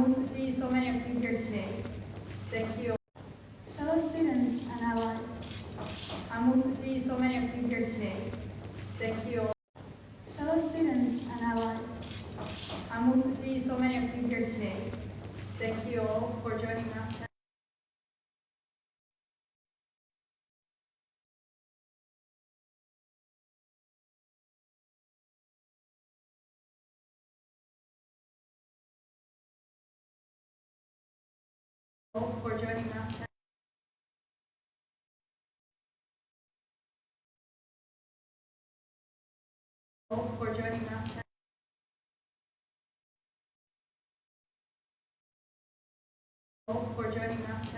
moved to see so many of you here today. Thank you. Fellow students and allies, I'm moved to see so many of you here today. Thank you. Fellow students and allies, I'm moved to see so many of you here today. Thank you all for joining us. For joining us. For joining us. For joining us.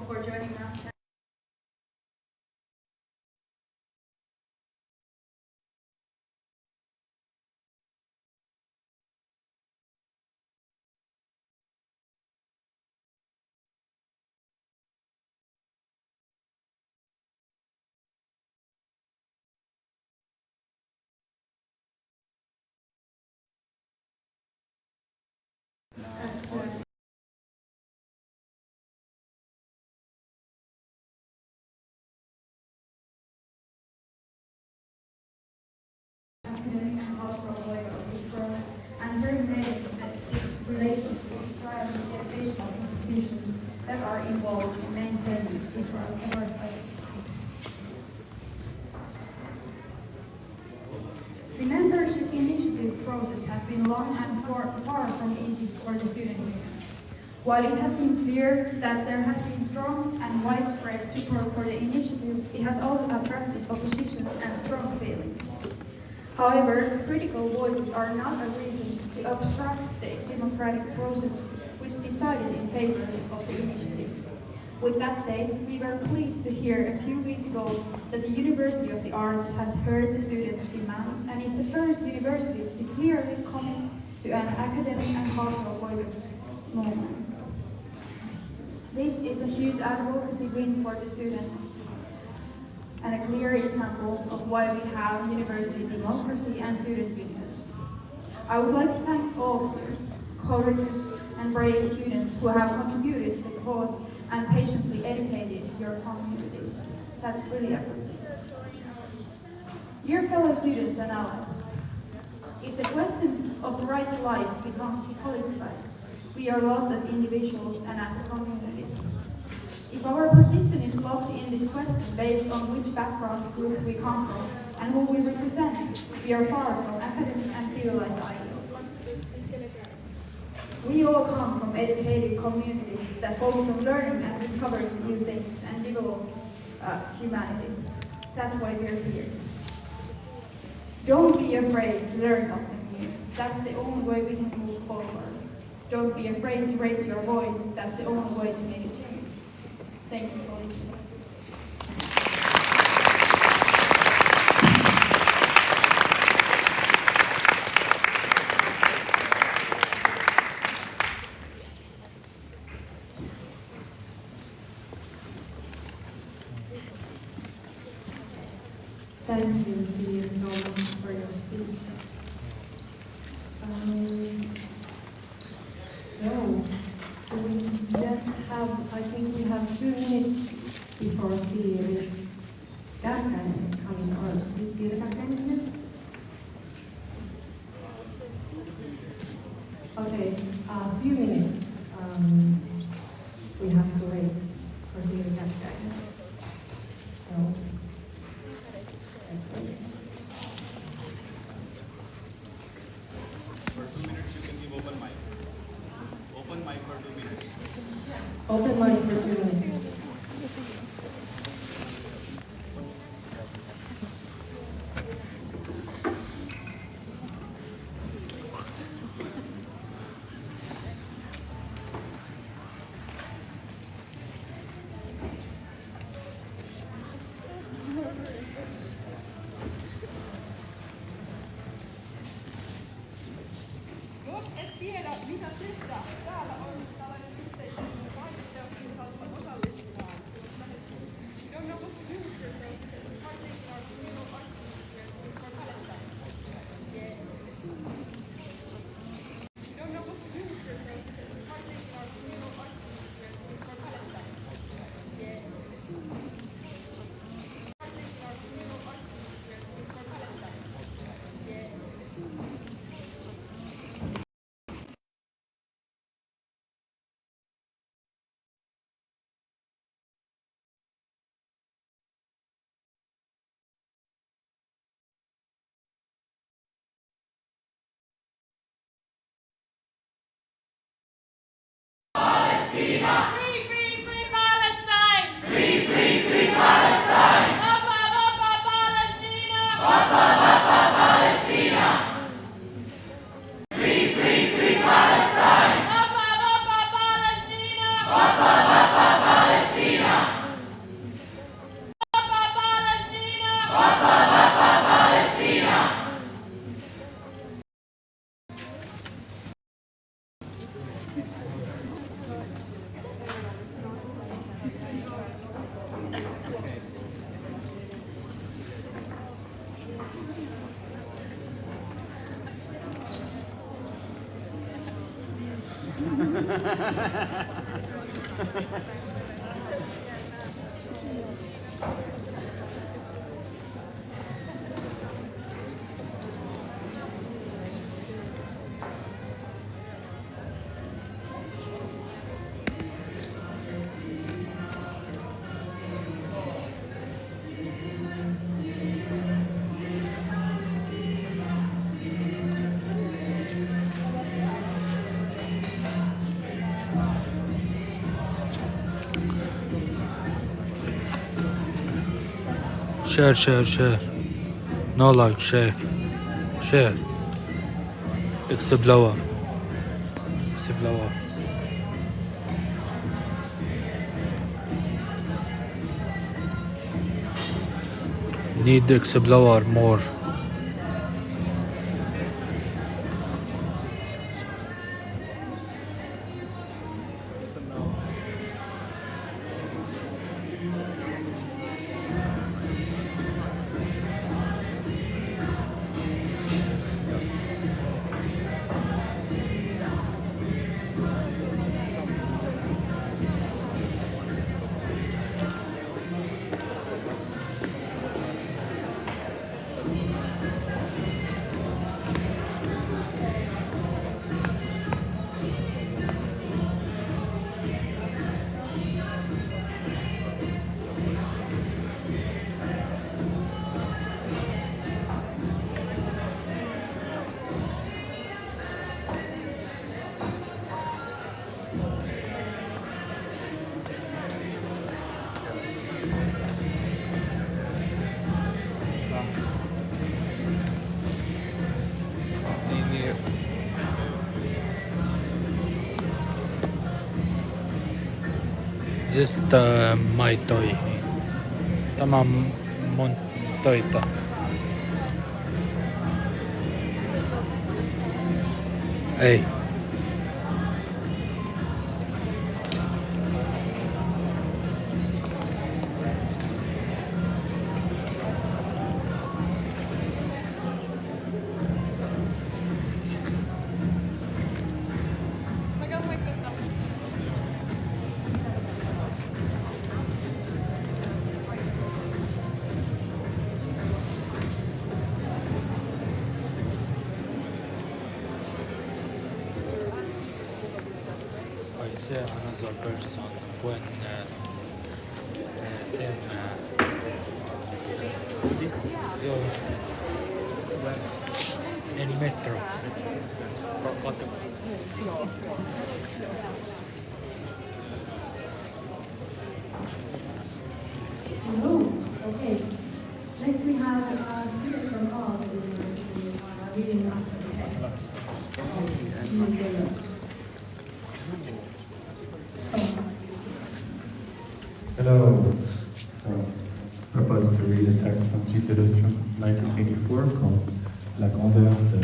For joining us. And very many that is related to Israel and educational institutions that are involved in maintaining Israel's apartheid system. The membership initiative process has been long and far from easy for the student unions. While it has been clear that there has been strong and widespread support for the initiative, it has also attracted opposition and strong feelings. However, critical voices are not a reason to obstruct the democratic process which decided in favor of the initiative. With that said, we were pleased to hear a few weeks ago that the University of the Arts has heard the students' demands and is the first university to clearly commit to an academic and cultural boycott movement. This is a huge advocacy win for the students and a clear example of why we have university democracy and student unions. I would like to thank all courageous and brave students who have contributed to the cause and patiently educated your communities. That's really appreciated. Dear fellow students and allies, if the question of the right to life becomes politicized, we are lost as individuals and as a community. If our position is locked in this question based on which background group we come from and who we represent, we are far from academic and civilized ideals. We all come from educated communities that focus on learning and discovering new things and develop humanity. That's why we're here. Don't be afraid to learn something new. That's the only way we can move forward. Don't be afraid to raise your voice. That's the only way to make a change. Thank you for listening. Thank you, Celia, so much for your speech. So we then have, I think we have 2 minutes before Celia Garkan is coming on. Is Celia Garkan here? Okay, a few minutes. We have to wait for Celia Garkan. So. For 2 minutes, you can give open mic. Open mic for 2 minutes. Open mic for 2 minutes. Share. No like, share. Explorer. Need explorer more. Just my toy. Tämä mun töitä. Ei. I see another person when same in metro. Hello. Okay. Next we have a speaker from aalto University reading us the text. Hello. So, I propose to read a text from Jupiter's from 1984 called La grandeur de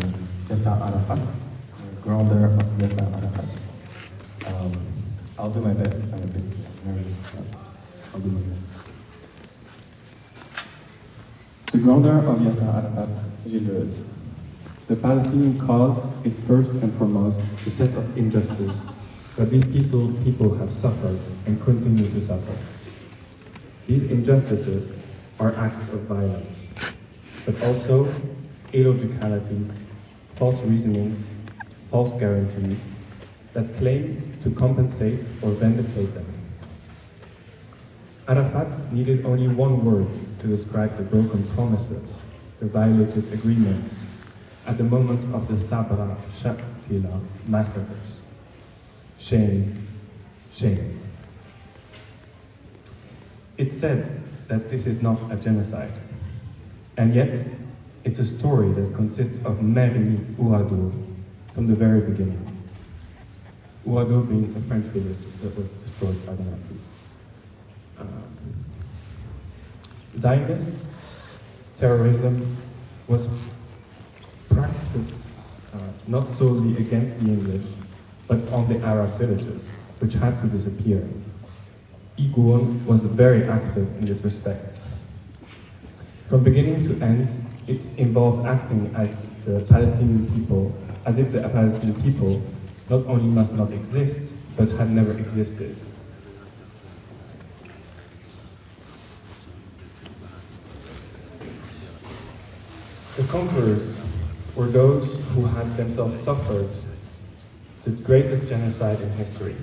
Yasser Arafat, grandeur of Yasser Arafat. I'll do my best. I'm a bit nervous, but I'll do my best. The grandeur of Yasser Arafat, Gilles Deleuze. The Palestinian cause is first and foremost a set of injustice that these peaceful people have suffered and continue to suffer. These injustices are acts of violence, but also illogicalities, false reasonings, false guarantees that claim to compensate or vindicate them. Arafat needed only one word to describe the broken promises, the violated agreements, at the moment of the Sabra Shatila massacres. Shame, shame. It said that this is not a genocide, and yet it's a story that consists of Merli Ouadour from the very beginning. Ouadour being a French village that was destroyed by the Nazis. Zionist terrorism was practiced not solely against the English, but on the Arab villages, which had to disappear. Igoun was very active in this respect. From beginning to end, it involved acting as the Palestinian people, as if the Palestinian people not only must not exist, but had never existed. The conquerors were those who had themselves suffered the greatest genocide in history.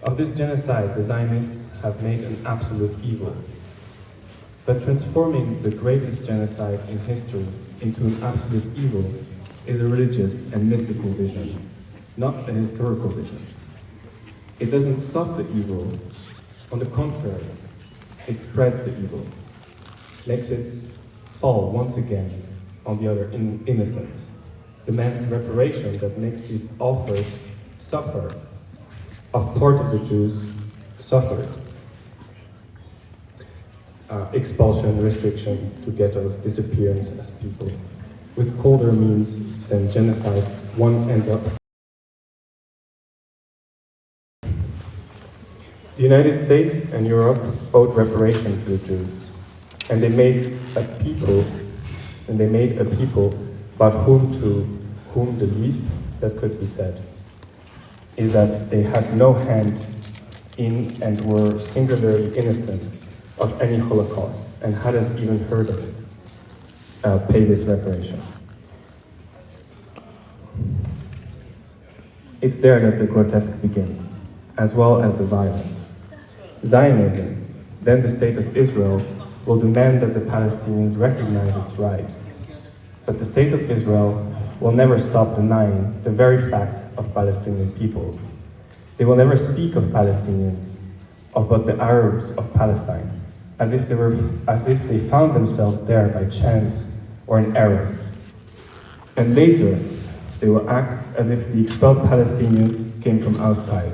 Of this genocide, the Zionists have made an absolute evil. But transforming the greatest genocide in history into an absolute evil is a religious and mystical vision, not a historical vision. It doesn't stop the evil. On the contrary, it spreads the evil, makes it fall once again on the other innocents, demands reparation that makes these authors suffer, of part of the Jews suffered. Expulsion, restriction to ghettos, disappearance as people, with colder means than genocide, one ends up. The United States and Europe owed reparation to the Jews, and they made a people about whom the least that could be said is that they had no hand in and were singularly innocent of any Holocaust and hadn't even heard of it, pay this reparation. It's there that the grotesque begins, as well as the violence. Zionism, then the State of Israel, will demand that the Palestinians recognize its rights. But the State of Israel will never stop denying the very fact of Palestinian people. They will never speak of Palestinians, but the Arabs of Palestine, as if they found themselves there by chance or in error. And later, they will act as if the expelled Palestinians came from outside.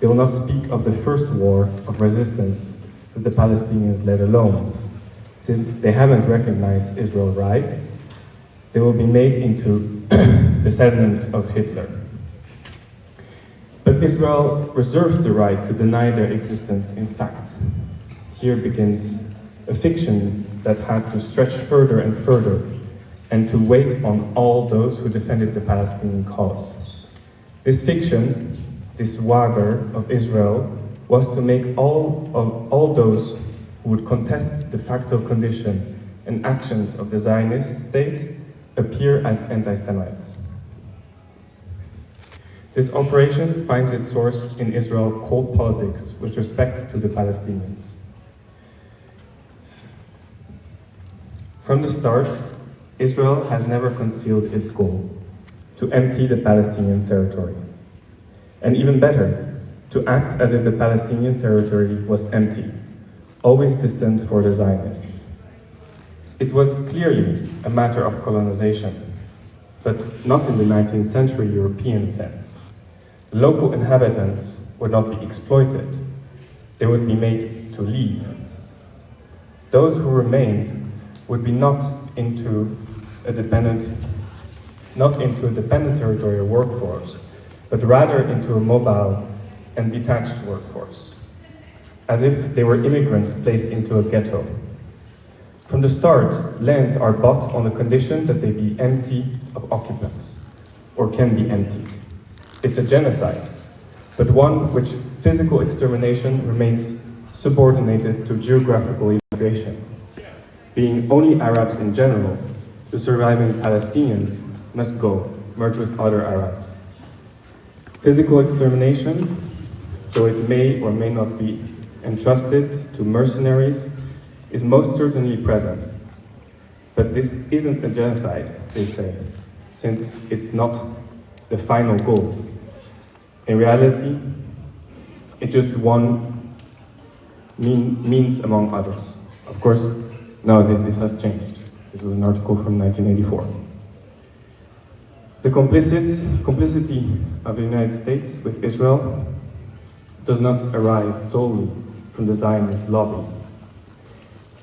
They will not speak of the first war of resistance that the Palestinians led alone. Since they haven't recognized Israel's rights, they will be made into descendants of Hitler. But Israel reserves the right to deny their existence in fact. Here begins a fiction that had to stretch further and further and to wait on all those who defended the Palestinian cause. This fiction, this wager of Israel, was to make all those who would contest the facto condition and actions of the Zionist state appear as anti-Semites. This operation finds its source in Israel's cold politics with respect to the Palestinians. From the start, Israel has never concealed its goal, to empty the Palestinian territory. And even better, to act as if the Palestinian territory was empty, always distant for the Zionists. It was clearly a matter of colonization, but not in the 19th century European sense. The local inhabitants would not be exploited, they would be made to leave. Those who remained would be not into a dependent territorial workforce, but rather into a mobile and detached workforce, as if they were immigrants placed into a ghetto. From the start, lands are bought on the condition that they be empty of occupants, or can be emptied. It's a genocide, but one which physical extermination remains subordinated to geographical immigration. Being only Arabs in general, the surviving Palestinians must go, merge with other Arabs. Physical extermination, though it may or may not be entrusted to mercenaries, is most certainly present. But this isn't a genocide, they say, since it's not the final goal. In reality, it's just one means among others. Of course, nowadays this has changed. This was an article from 1984. The complicity of the United States with Israel does not arise solely from the Zionist lobby.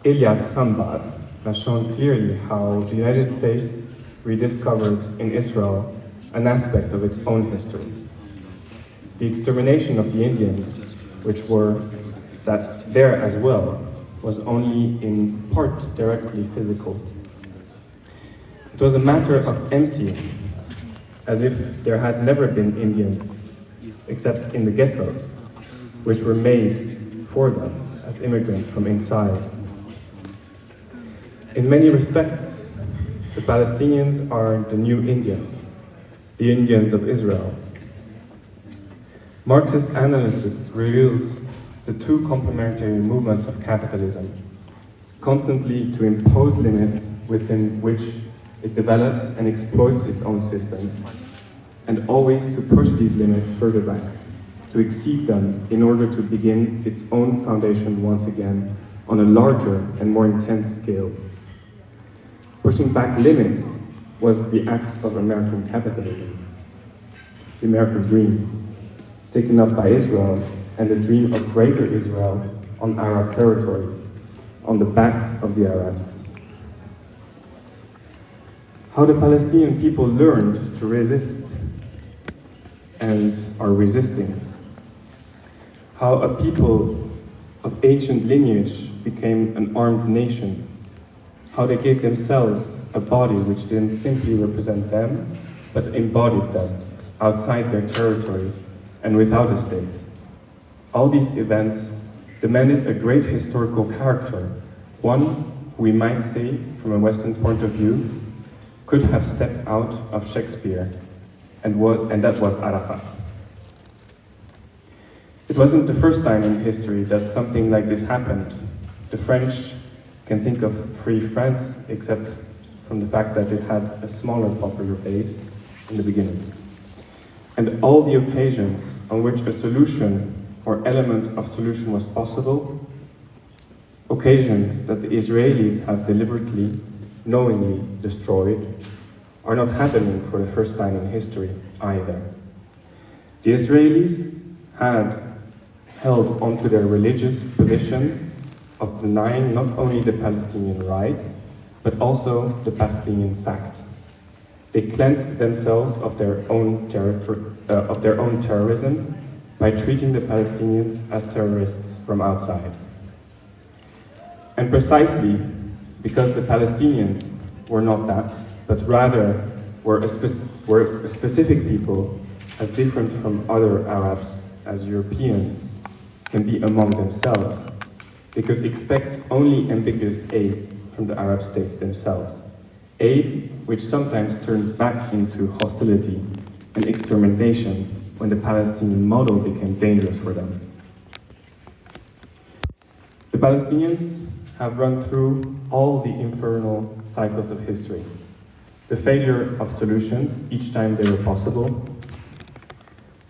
Elias Sambar has shown clearly how the United States rediscovered in Israel an aspect of its own history. The extermination of the Indians, which were that there as well, was only in part directly physical. It was a matter of emptying as if there had never been Indians except in the ghettos, which were made for them as immigrants from inside. In many respects, the Palestinians are the new Indians, the Indians of Israel. Marxist analysis reveals the two complementary movements of capitalism, constantly to impose limits within which it develops and exploits its own system, and always to push these limits further back, to exceed them in order to begin its own foundation once again on a larger and more intense scale. Pushing back limits was the act of American capitalism, the American dream, taken up by Israel, and the dream of greater Israel on Arab territory, on the backs of the Arabs. How the Palestinian people learned to resist and are resisting. How a people of ancient lineage became an armed nation. How they gave themselves a body which didn't simply represent them, but embodied them outside their territory and without a state. All these events demanded a great historical character, one we might say, from a Western point of view, could have stepped out of Shakespeare, and that was Arafat. It wasn't the first time in history that something like this happened. The French can think of Free France, except from the fact that it had a smaller popular base in the beginning. And all the occasions on which a solution or element of solution was possible, occasions that the Israelis have deliberately, knowingly destroyed, are not happening for the first time in history either. The Israelis had held onto their religious position of denying not only the Palestinian rights, but also the Palestinian fact. They cleansed themselves of their own terrorism by treating the Palestinians as terrorists from outside. And precisely because the Palestinians were not that, but rather were a specific people as different from other Arabs as Europeans can be among themselves, they could expect only ambiguous aid from the Arab states themselves. Aid which sometimes turned back into hostility and extermination when the Palestinian model became dangerous for them. The Palestinians have run through all the infernal cycles of history. The failure of solutions each time they were possible,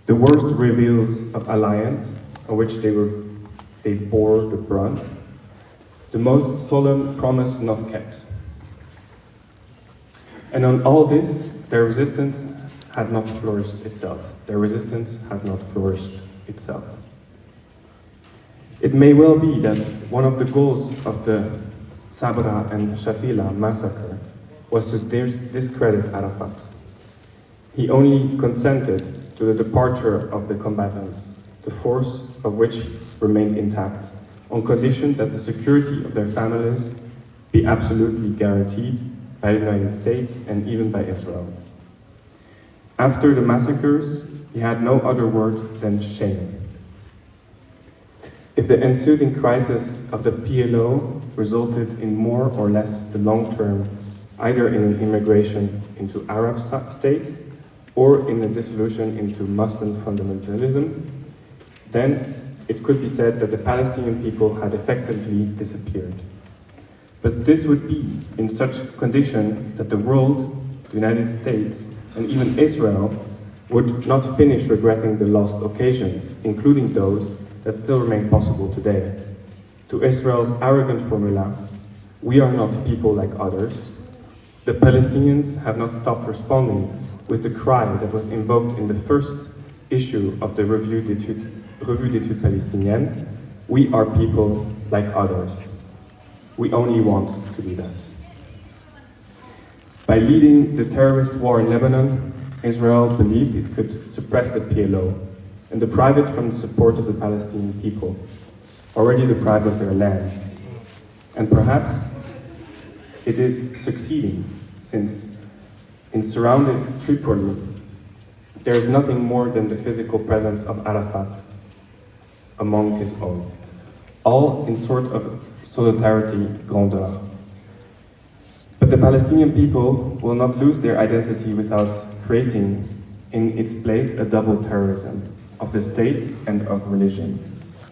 the worst reveals of alliance on which they bore the brunt, the most solemn promise not kept. And on all this, their resistance had not flourished itself. Their resistance had not flourished itself. It may well be that one of the goals of the Sabra and Shatila massacre was to discredit Arafat. He only consented to the departure of the combatants, the force of which remained intact, on condition that the security of their families be absolutely guaranteed by the United States and even by Israel. After the massacres, he had no other word than shame. If the ensuing crisis of the PLO resulted in more or less the long term, either in an immigration into Arab states or in a dissolution into Muslim fundamentalism, then it could be said that the Palestinian people had effectively disappeared. But this would be in such condition that the world, the United States, and even Israel would not finish regretting the lost occasions, including those that still remain possible today. To Israel's arrogant formula, we are not people like others, the Palestinians have not stopped responding with the cry that was invoked in the first issue of the Revue d'études palestiniennes: we are people like others. We only want to be that. By leading the terrorist war in Lebanon, Israel believed it could suppress the PLO and deprive it from the support of the Palestinian people, already deprived of their land. And perhaps it is succeeding, since in surrounded Tripoli, there is nothing more than the physical presence of Arafat among his own, all in sort of solidarity, grandeur. But the Palestinian people will not lose their identity without creating in its place a double terrorism of the state and of religion,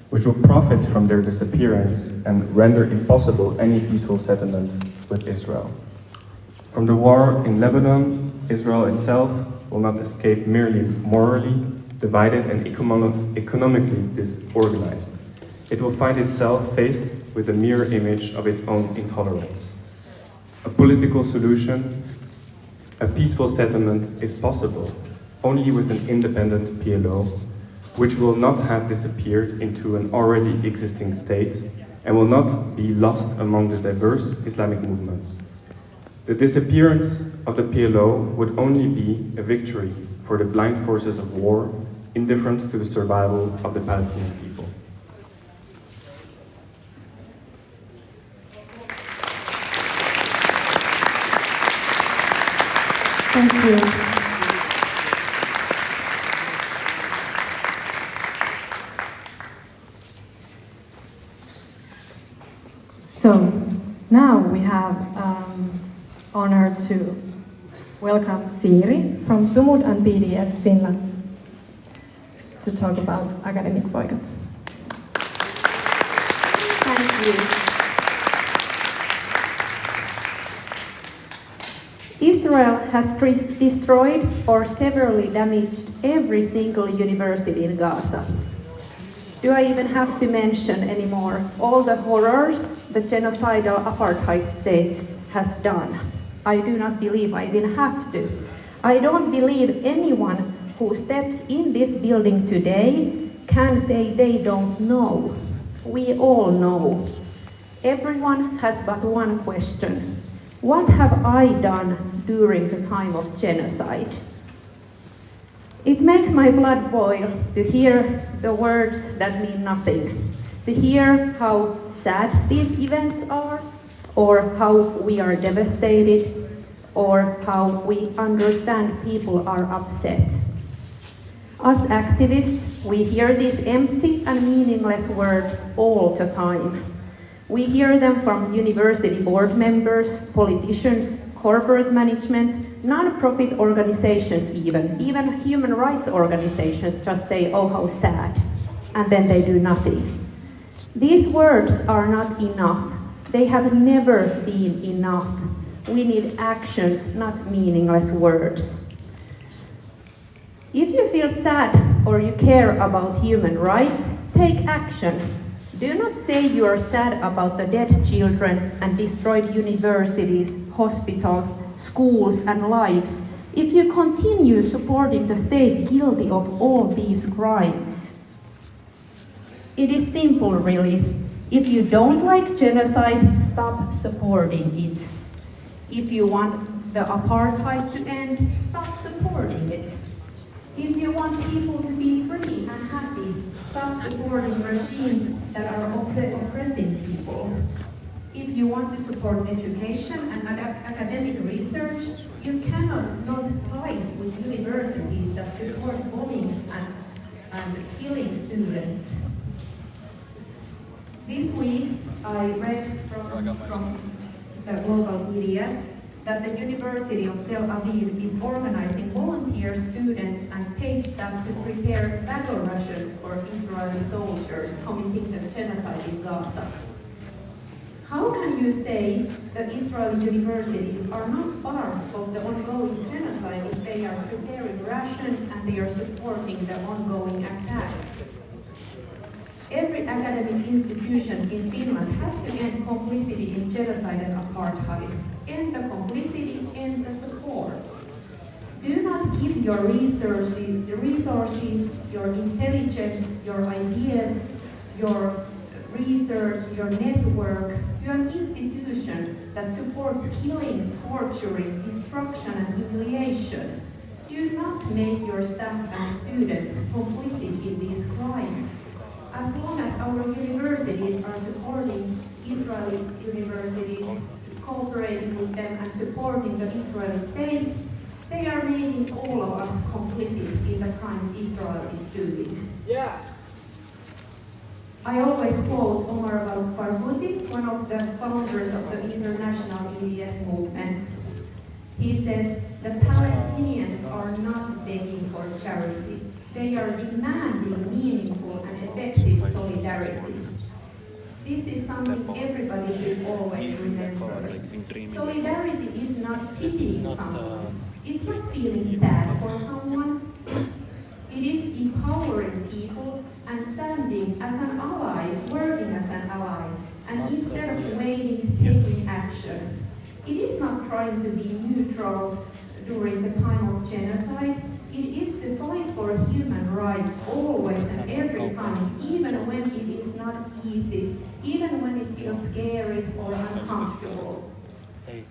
which will profit from their disappearance and render impossible any peaceful settlement with Israel. From the war in Lebanon, Israel itself will not escape merely morally divided and economically disorganized. It will find itself faced with the mirror image of its own intolerance. A political solution, a peaceful settlement is possible only with an independent PLO, which will not have disappeared into an already existing state and will not be lost among the diverse Islamic movements. The disappearance of the PLO would only be a victory for the blind forces of war, indifferent to the survival of the Palestinian people. Thank you. So now we have honor to welcome Siiri from Sumud and BDS Finland to talk about academic boycott. Thank you. Israel has destroyed or severely damaged every single university in Gaza. Do I even have to mention anymore all the horrors the genocidal apartheid state has done? I do not believe I even have to. I don't believe anyone who steps in this building today can say they don't know. We all know. Everyone has but one question. What have I done during the time of genocide? It makes my blood boil to hear the words that mean nothing, to hear how sad these events are, or how we are devastated, or how we understand people are upset. As activists, we hear these empty and meaningless words all the time. We hear them from university board members, politicians, corporate management, non-profit organizations even human rights organizations just say, oh, how sad, and then they do nothing. These words are not enough. They have never been enough. We need actions, not meaningless words. If you feel sad or you care about human rights, take action. Do not say you are sad about the dead children and destroyed universities, hospitals, schools, and lives if you continue supporting the state guilty of all these crimes. It is simple, really. If you don't like genocide, stop supporting it. If you want the apartheid to end, stop supporting it. If you want people to be free and happy, stop supporting regimes that are oppressing people. If you want to support education and academic research, you cannot not ties with universities that support bullying and killing students. This week, I read from the global BDS that the University of Tel Aviv is organizing volunteer students and paid staff to prepare battle rations for Israeli soldiers committing the genocide in Gaza. How can you say that Israeli universities are not part of the ongoing genocide if they are preparing rations and they are supporting the ongoing attacks? Every academic institution in Finland has to end complicity in genocide and apartheid. End the complicity, end the support. Do not give your resources, your intelligence, your ideas, your research, your network to an institution that supports killing, torturing, destruction, and humiliation. Do not make your staff and students complicit in these crimes. As long as our universities are supporting Israeli universities, cooperating with them and supporting the Israeli state, They are making all of us complicit in the crimes Israel is doing. Yeah. I always quote Omar al-Barghouti, one of the founders of the international EDS movements. He says, the Palestinians are not begging for charity. They are demanding meaningful and effective solidarity. This is something everybody should always remember. Solidarity is not pitying someone. It's not feeling sad for someone. It is empowering people and standing as an ally, working as an ally, and instead of waiting, taking action. It is not trying to be neutral during the time of genocide. It is to fight for human rights always and every time, even when it is not easy, even when it feels scary or uncomfortable. Ei,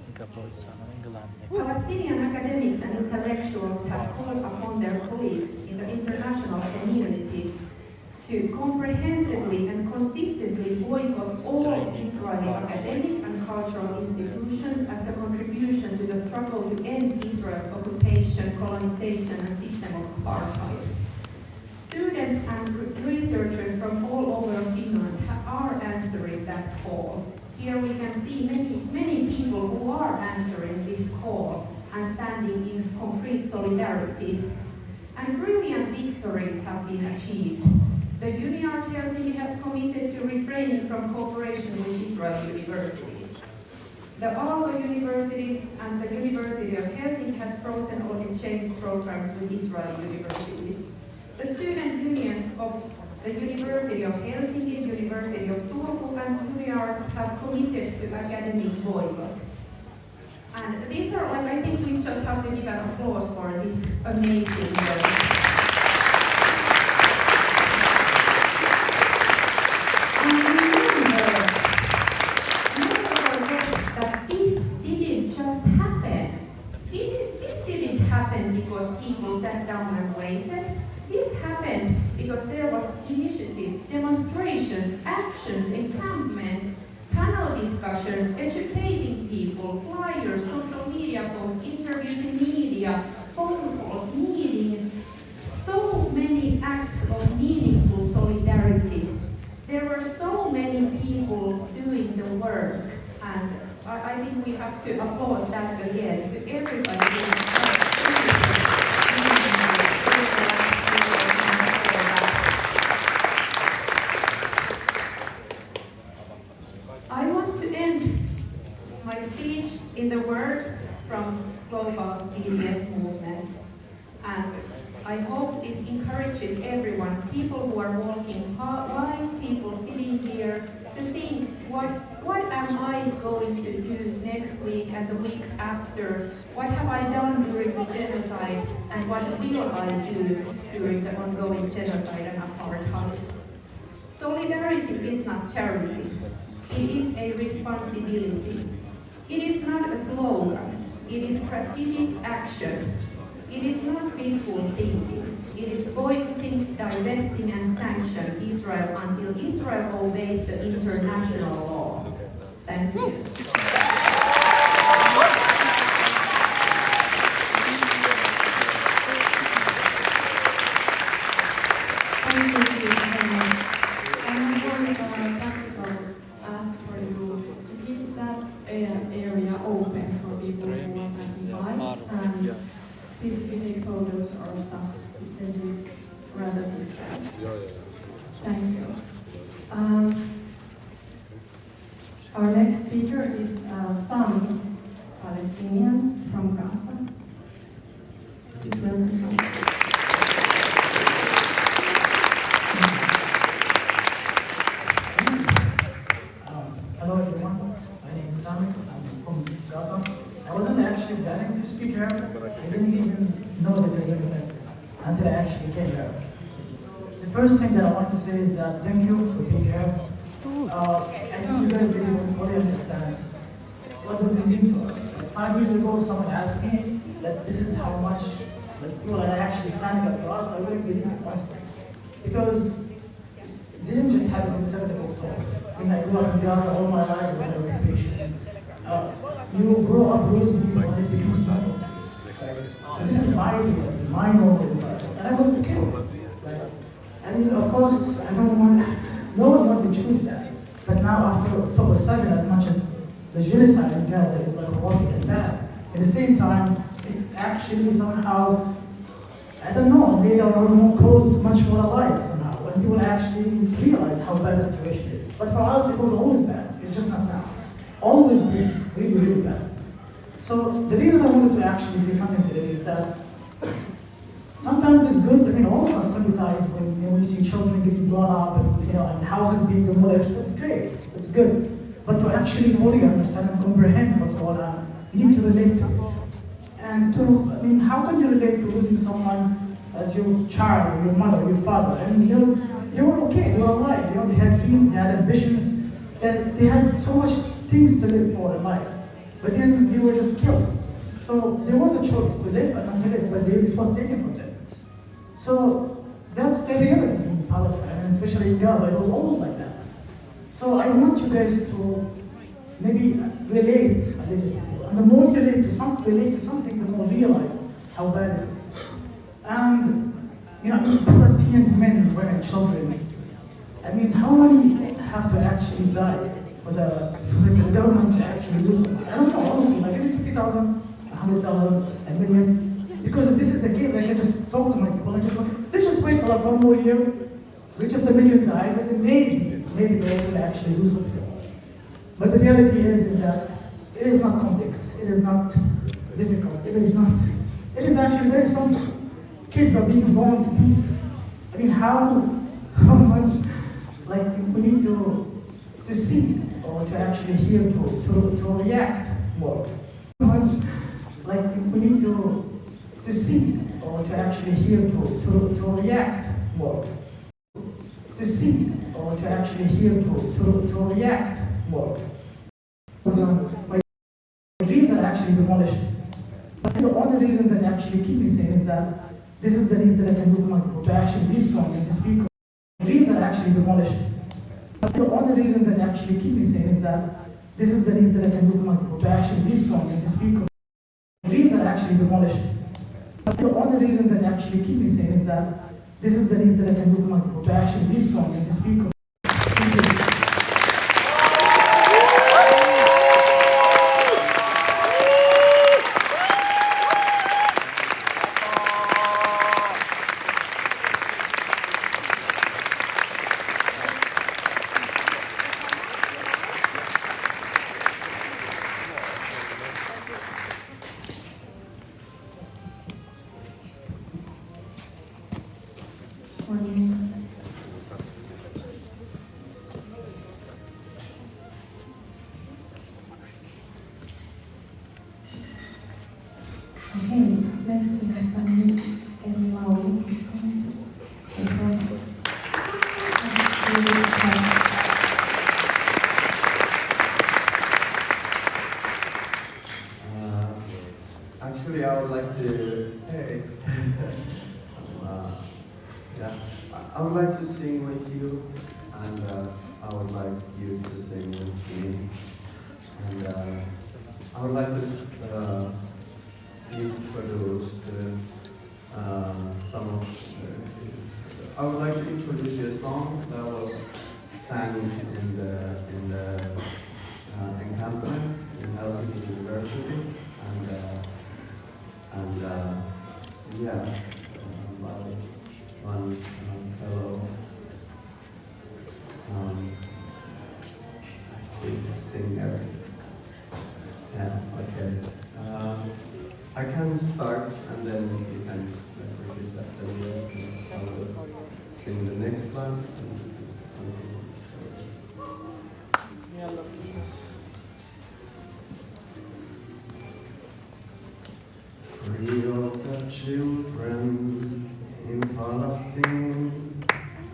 mikä voi sanoa englannin? Palestinian academics and intellectuals have called upon their colleagues in the international community to comprehensively and consistently boycott all Israeli academic and cultural institutions as a contribution to the struggle to end Israel's occupation, colonization, and system of apartheid. Students and researchers from all over Finland are answering that call. Here we can see many people who are answering this call and standing in concrete solidarity. And brilliant victories have been achieved. The UniArt Helsinki has committed to refraining from cooperation with Israel universities. The Aalto University and the University of Helsinki has frozen or changed programs with Israel universities. The student unions of the University of Helsinki, University of Turku, and UniArts have committed to academic boycott. And these are I think we just have to give an applause for this amazing work. Because people sat down and waited. This happened because there was initiatives, demonstrations, actions, encampments, panel discussions, educating people, flyers, social media posts, interviews in media, phone calls, meetings, so many acts of meaningful solidarity. There were so many people doing the work, and I think we have to applaud that again to everybody. I want to end my speech in the words from global BDS movement, and I hope this encourages everyone, people who are walking by, people sitting here, to think what am I going to do next week and the weeks after? What have I done during the genocide, and what will I do during the ongoing genocide and apartheid? Solidarity is not charity. It is a responsibility. It is not a slogan. It is strategic action. It is not peaceful thinking. It is boycotting, divesting, and sanction Israel until Israel obeys the international law. Thank you. Area open for people who want to see live and physically take photos or stuff that you rather distract. Thank you. Our next speaker is Sami, Palestinian from Gaza. Please welcome. Hello everyone, my name is Sami, I'm from Gaza. I wasn't actually planning to speak here. I didn't even know that there's an event until I actually came here. The first thing that I want to say is that thank you for being here. I think you guys really don't fully understand what does it mean to us. Like 5 years ago, someone asked me that this is how much people are actually standing up for us. I wouldn't believe it honestly. Because it didn't just happen in 7th of October. I mean, I grew up in Gaza all my life with occupation. You grow up losing people on this huge battle. So this is my normal environment, and I was okay with it. Right? And of course, no one wanted to choose that. But now after October 7, as much as the genocide in Gaza is like horrific and bad, at the same time, it actually somehow, I don't know, made our own cause much more alive somehow, when people actually realize how bad the situation is. But for us, it was always bad. It's just not now. Always been really, really bad. So the reason I wanted to actually say something today is that sometimes it's good. I mean, all of us sympathize when we see children getting blown up and houses being demolished. That's great. That's good. But to actually fully understand and comprehend what's going on, you need to relate to it. And how can you relate to losing someone as your child, or your mother, or your father? And they were okay. They were alive. They had dreams. They had ambitions. And they had so much things to live for in life. But then they were just killed. So there was a choice to live and not to live, but it was taken from them. So that's the reality in Palestine, and especially in Gaza. It was always like that. So I want you guys to maybe relate a little bit. And the more you relate to something, the more you realize how bad it is. And Palestinians, men, women, children. I mean, how many have to actually die for the governments to actually do something? I don't know, honestly, like is it 50,000, 100,000, a million? Because if this is the case, I can just talk to my people and let's just wait for like 1 more year, reach just 1 million guys, and then maybe they will actually do something. But the reality is that it is not complex, it is not difficult, it is actually very simple. Kids are being blown to pieces. I mean, how much, like, we need to see or to actually hear to react more. How much, like, we need to see or to actually hear to react more. To see or to actually hear to react more. My dreams are actually demolished. But the only reason that actually keep me sane is that this is the least that I can do for my people, to actually be strong and to speak. My dreams are actually demolished. But the only reason that actually keep me sane is that this is the least that I can do for my people, to actually be strong and to speak. My dreams are actually demolished. But the only reason that actually keep me sane is that this is the least that I can do for my people, to actually be strong and to speak. Okay, next we have some music and Maui is going to perform. Actually, I would like to, I would like to sing with you, and I would like you to sing with me, and I would like to introduce I would like to introduce you a song that was sang in the encampment in Helsinki University, and one fellow singer. Yeah, okay. I can start, and then you can repeat after me. I will sing the next one. Free of the children in Palestine.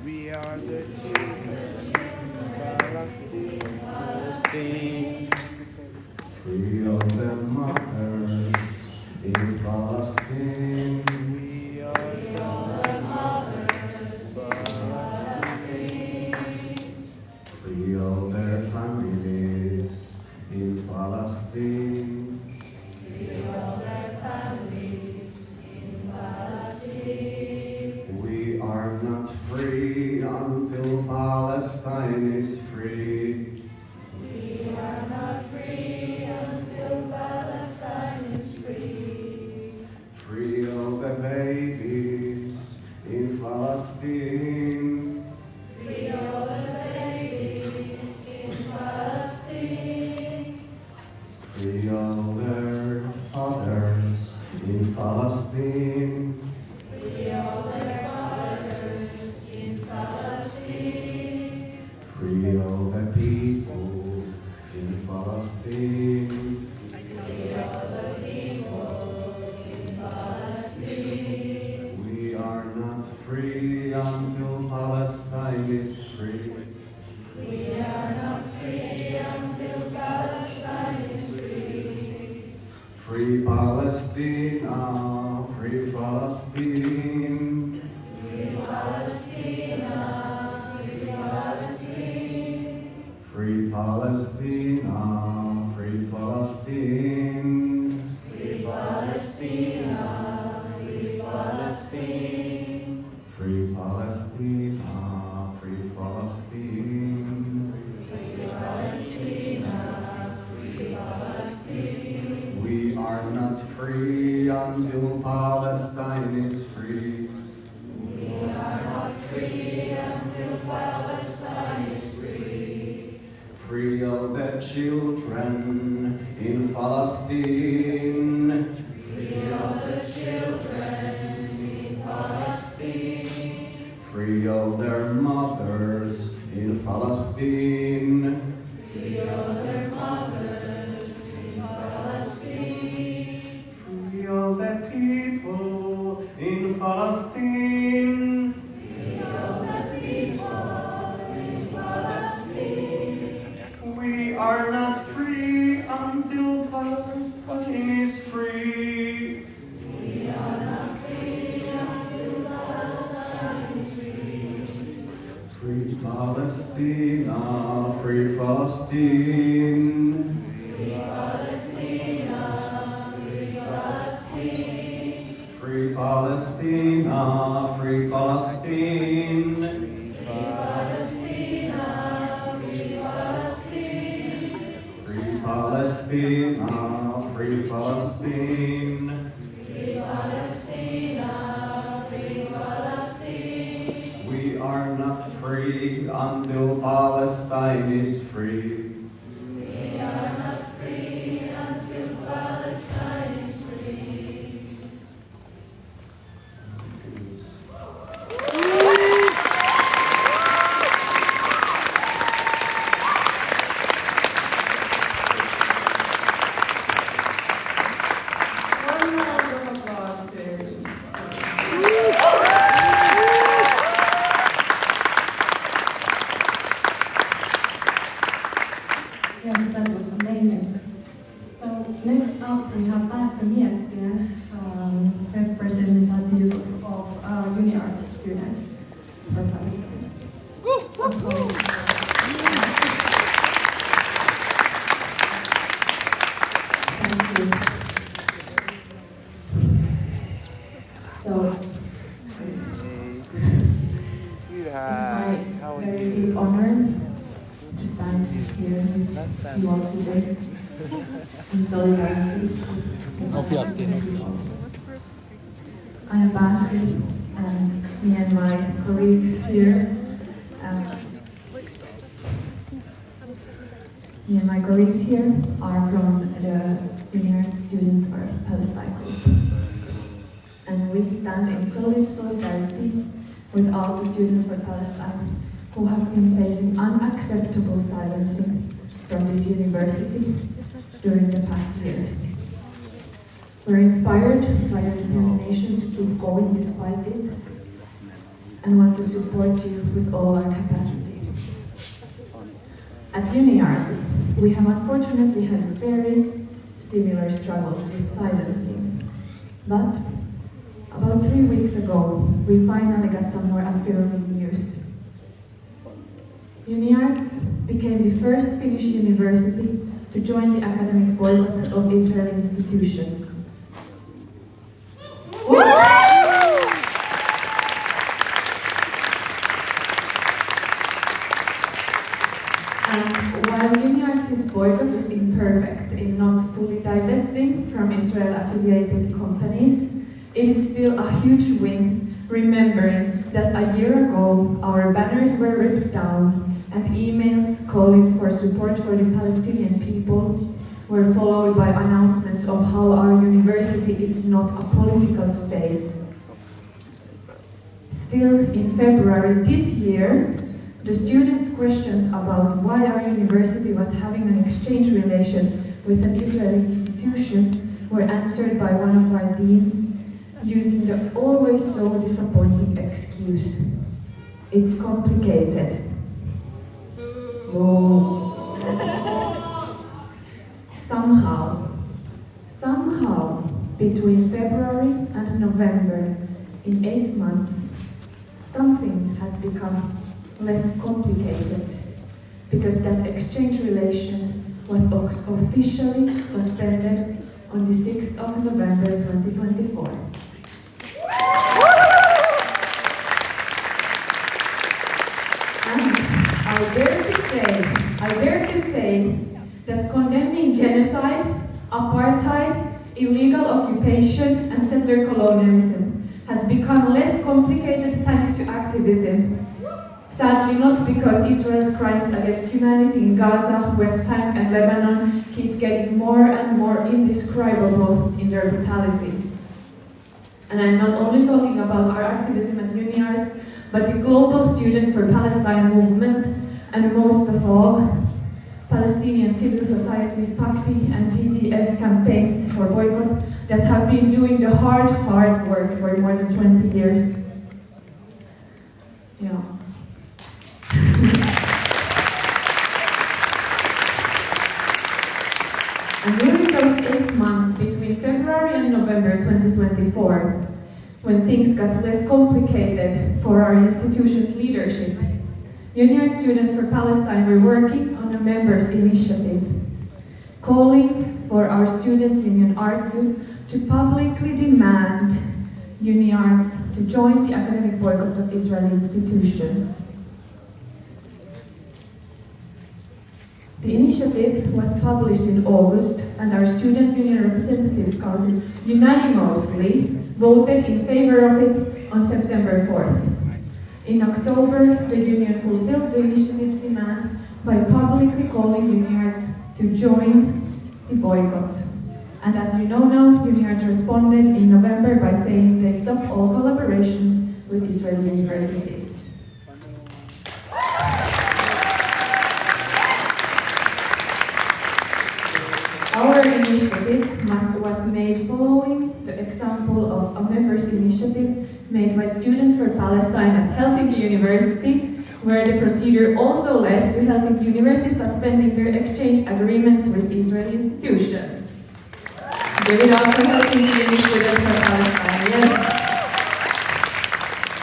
We are the children of Palestine. Free of the mothers in Palestine. We are the mothers of Palestine. Free of their families in Palestine. We are their families Palestine. Free all their fathers in Palestine. Free all the people in Palestine. Free all the people in Palestine. We are not free until Palestine is free. We are not free until Palestine is free. Free Palestine, free Palestine. Free Palestine, free Palestine. Free Palestine, free Palestine. Free Palestine, free Palestine. Free Palestine, free Palestine. Free Palestine, free Palestine. We are not free until Palestine is free. We are not free until Palestine is free. Free all the children in Palestine. Free all the children in Palestine. Free all their mothers in Palestine. Free all their mothers in Palestine. Free all the people in Palestine. Free all the people in Palestine. We are not free until Palestine is free. We are not free until Palestine is free. Free Palestine, free Palestine. Free Palestine, free Palestine. Free Palestine, free Palestine. Free Palestine, free Palestine. Free Palestine, free Palestine. Free Palestine, free Palestine. We are not free until Palestine is free. We are not free until Palestine is free. One round of applause to Yes, that was amazing. So next up we have Pastor Miettiä, representative of UniArts student for Palestine. Thank you. So it's my very deep honor to stand here with you all today in solidarity. I am Basket, and me and my colleagues here, are from the UniArts Students for Palestine group. And we stand in solid solidarity with all the students for Palestine who have been facing unacceptable silencing from this university during the past year. We're inspired by your determination to keep going despite it and want to support you with all our capacity. At UniArts, we have unfortunately had very similar struggles with silencing, but about 3 weeks ago, we finally got some more affirming news. UniArts became the first Finnish university to join the academic boycott of Israeli institutions. And while UniArts' boycott is imperfect in not fully divesting from Israel-affiliated companies, it is still a huge win, remembering that a year ago our banners were ripped down and emails calling for support for the Palestinian people were followed by announcements of how our university is not a political space. Still, in February this year, the students' questions about why our university was having an exchange relation with an Israeli institution were answered by one of our deans using the always so disappointing excuse: "It's complicated." Oh. Somehow, between February and November, in 8 months, something has become less complicated, because that exchange relation was officially suspended on the 6th of November 2024. And I dare to say that condemning genocide, apartheid, illegal occupation, and settler colonialism has become less complicated thanks to activism. Sadly, not because Israel's crimes against humanity in Gaza, West Bank, and Lebanon keep getting more and more indescribable in their brutality. And I'm not only talking about our activism at UniArts, but the global Students for Palestine movement, and most of all, Palestinian civil society's PACP and PDS campaigns for boycott that have been doing the hard work for more than 20 years. Yeah. And during those 8 months between February and November 2024, when things got less complicated for our institution's leadership, UniArts Students for Palestine were working on a members' initiative, calling for our student union aalto to publicly demand UniArts to join the academic boycott of Israeli institutions. The initiative was published in August, and our Student Union Representatives Council unanimously voted in favor of it on September 4th. In October, the union fulfilled the initiative's demand by publicly calling UniArts to join the boycott. And as you know now, UniArts responded in November by saying they stopped all collaborations with Israeli universities. Our initiative was made following the example of a members' initiative made by Students for Palestine at Helsinki University, where the procedure also led to Helsinki University suspending their exchange agreements with Israeli institutions. Give it up for Helsinki Students for Palestine, yes.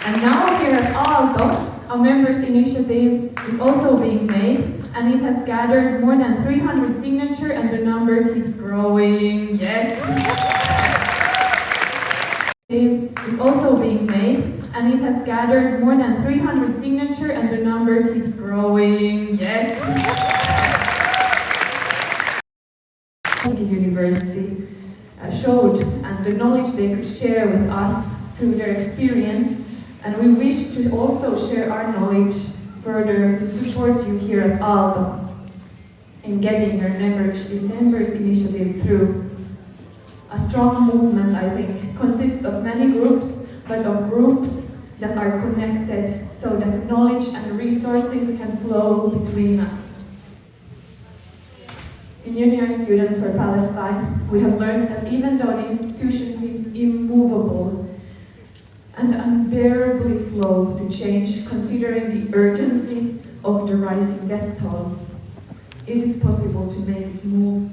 And now here at Aalto, a members' initiative is also being made, and it has gathered more than 300 signatures, and the number keeps growing, yes. Is also being made, and it has gathered more than 300 signatures, and the number keeps growing, yes. The university showed and the knowledge they could share with us through their experience, and we wish to also share our knowledge further to support you here at Aalto in getting your members initiative through. A strong movement, I think, consists of many groups, but of groups that are connected so that knowledge and resources can flow between us. In UniArts Students for Palestine, we have learned that even though the institution seems immovable and unbearably slow to change, considering the urgency of the rising death toll, it is possible to make it move.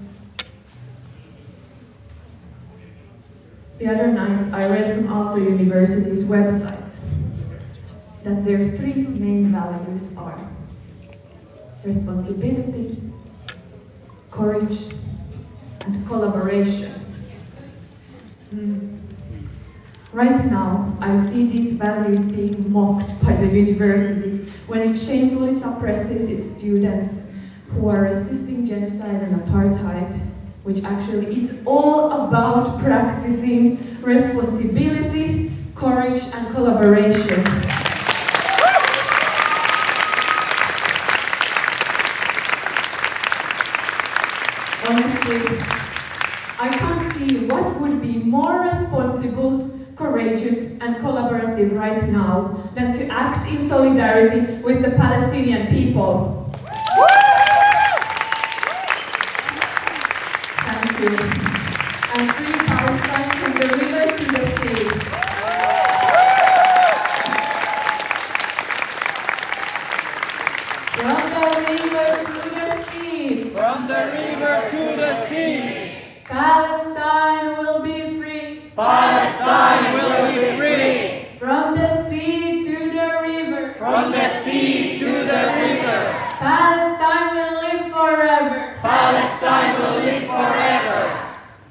The other night, I read from Aalto University's website that their 3 main values are responsibility, courage, and collaboration. Right now, I see these values being mocked by the university when it shamefully suppresses its students who are resisting genocide and apartheid, which actually is all about practicing responsibility, courage, and collaboration. Honestly, I can't see what would be more responsible, courageous, and collaborative right now than to act in solidarity with the Palestinian people. Thank you. And free Palestine from the river to the sea. From the river to the sea. From the river to the sea. Palestine will be free. Palestine will be free. From the sea to the river. From the sea to the river. Palestine will live forever. Palestine will live forever.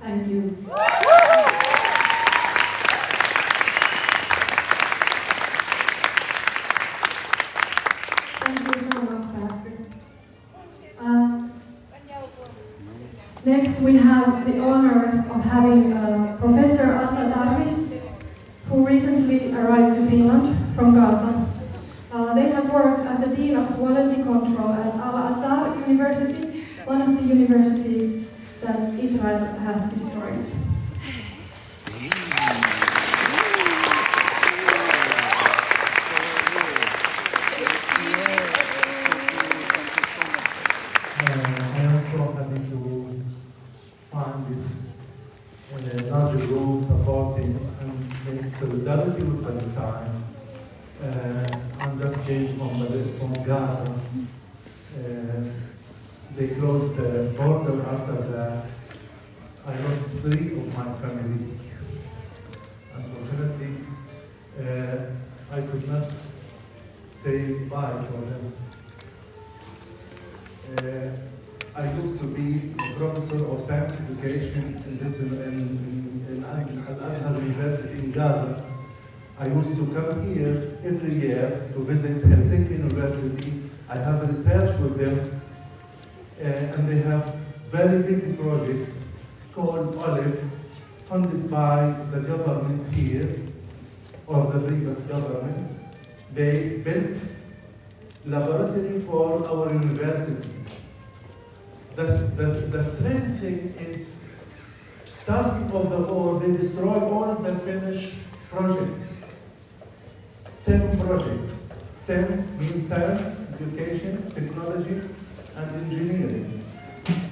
Thank you. Thank you so much, Pastor. Next, we have the honor of having Professor Aalto, who recently arrived to Finland from Gaza. They have worked as a Dean of Quality Control at aalto University, one of the universities that Israel has destroyed. I am so happy to find this larger group supporting and in solidarity with Palestine. I'm just came from Gaza. They closed the border after that. I lost 3 of my family. Unfortunately, I could not say bye for them. I used to be a professor of science education in Al-Azhar University in Gaza. I used to come here every year to visit Helsinki University. I have research with them, and they have very big project called OLIVE, funded by the government here, or the previous government. They built laboratory for our university. The strange thing is, starting of the war, they destroy all the Finnish project, STEM project. STEM means science, education, technology, and engineering.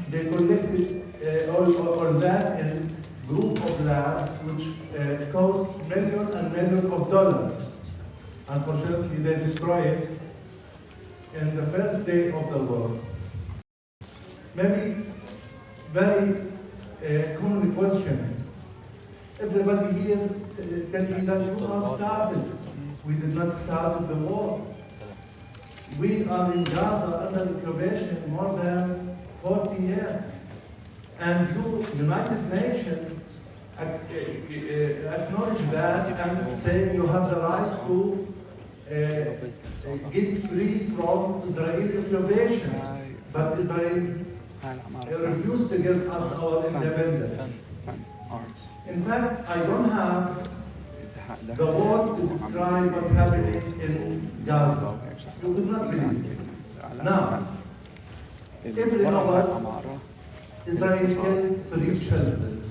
They collected all that in group of labs which cost millions and millions of dollars. Unfortunately, they destroy it in the first day of the war. Maybe very common question. Everybody here tell me that you are started. We did not start the war. We are in Gaza under occupation more than 40 years. And you, United Nations, acknowledge that and say you have the right to get free from Israeli occupation. But Israel refused to give us our independence. In fact, I don't have the word to describe what's happening in Gaza. You could not believe it. Now, every hour, Israel killed 3 children.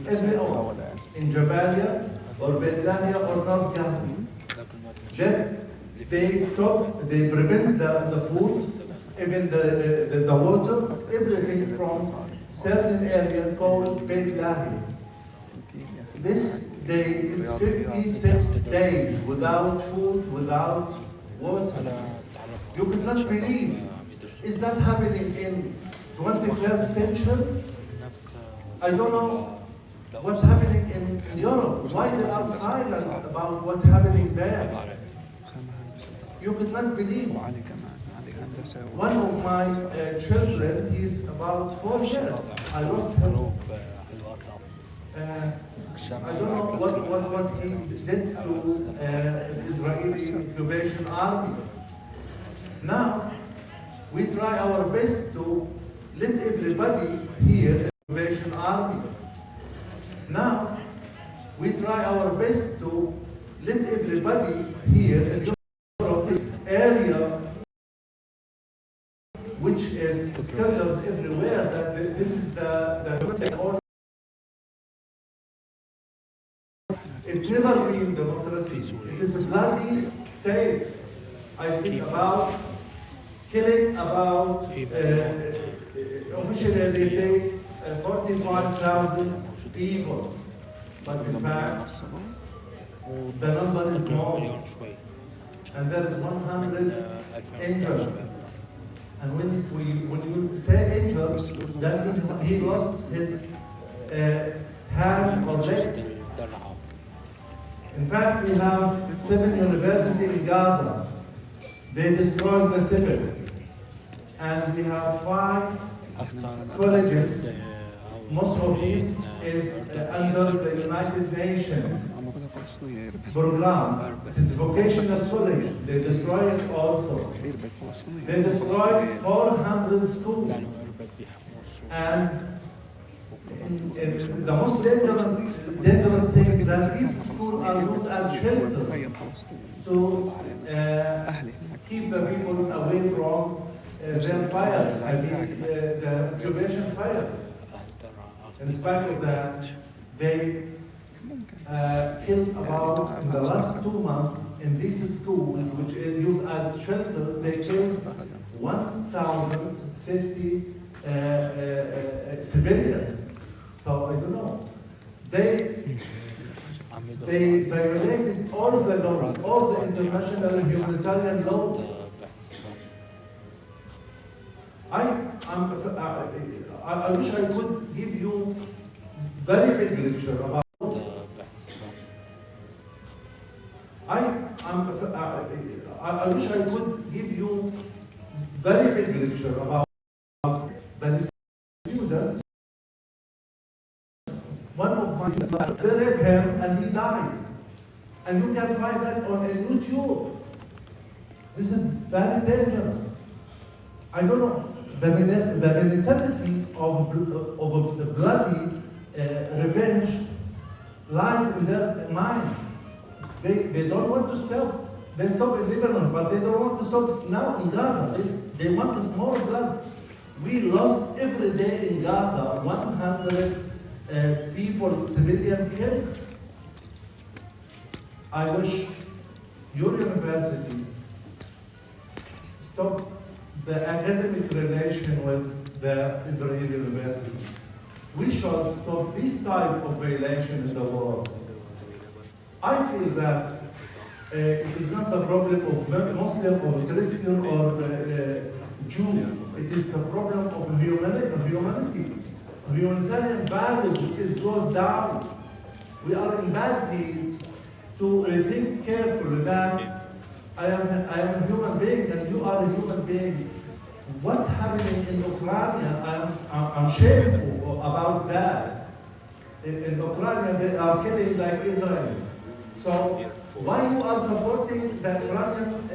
Every hour, in Jabalia, or Beit Lahia, or North Gaza. Then they stop, they prevent the food, even the water, everything from certain area called Beit Lahia. This day is 56 days without food, without water. You could not believe. Is that happening in 21st century? I don't know what's happening in Europe. Why they are silent about what's happening there? You could not believe. One of my children, he's about 4 years. I lost him. I don't know what he did to Israeli occupation army. Now, we try our best to let everybody hear occupation army. Now, we try our best to let everybody hear in this area which is scattered everywhere, that this is the it never been democracy. It is a bloody state. I speak about killing about, officially they say 45,000 people. But in fact, the number is more. And there is 100 injured. And when you say injured, that means he lost his hand or leg. In fact, we have 7 universities in Gaza. They destroyed the city. And we have 5 colleges. Most of these is under the United Nations program. It is vocational college. They destroyed it also. They destroyed 400 schools. And the most dangerous thing that these schools are used as shelter to keep the people away from their fire, I mean the occupation fire. In spite of that, they killed about, in the last 2 months, in these schools, which is used as shelter, they killed 1,050 civilians. So I don't know. They violated all the law, all the international humanitarian law. I wish I could give you very big lecture about. I wish I could give you very big lecture about the student. One of my students, they raped him and he died. And you can find that on YouTube. This is very dangerous. I don't know. The mentality of the bloody revenge lies in their mind. They don't want to stop. They stop in Lebanon, but they don't want to stop now in Gaza. They want more blood. We lost every day in Gaza 100 people, civilian killed. I wish your university stop the academic relation with the Israeli university. We should stop this type of relation in the world. I feel that it is not the problem of Muslim or Christian or Jew. It is the problem of humanity. Humanitarian values which goes down. We are in bad need to think carefully that I am a human being and you are a human being. What's happening in Ukraine, I'm shameful about that. In Ukraine, they are killing like Israel. So why you are supporting the Iranian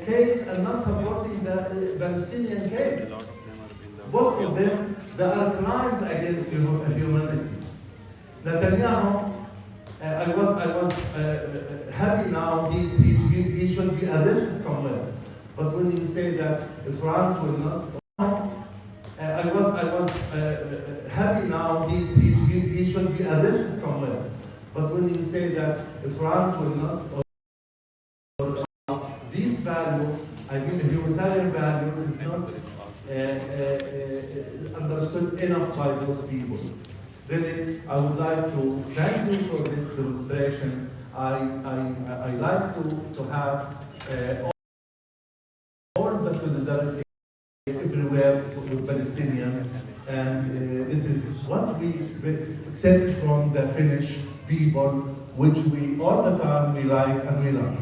case and not supporting the Palestinian case? Both of them, there are crimes against humanity. Netanyahu, I was happy now he should be arrested somewhere. But when you say that France will not, I was happy now he should be arrested somewhere. But when you say that France will not, or these values, I think the humanitarian value is not understood enough by those people. Really, I would like to thank you for this demonstration. I like to have all the solidarity everywhere with Palestinians, and this is what we accept from the Finnish people, which we all the time we like and we love.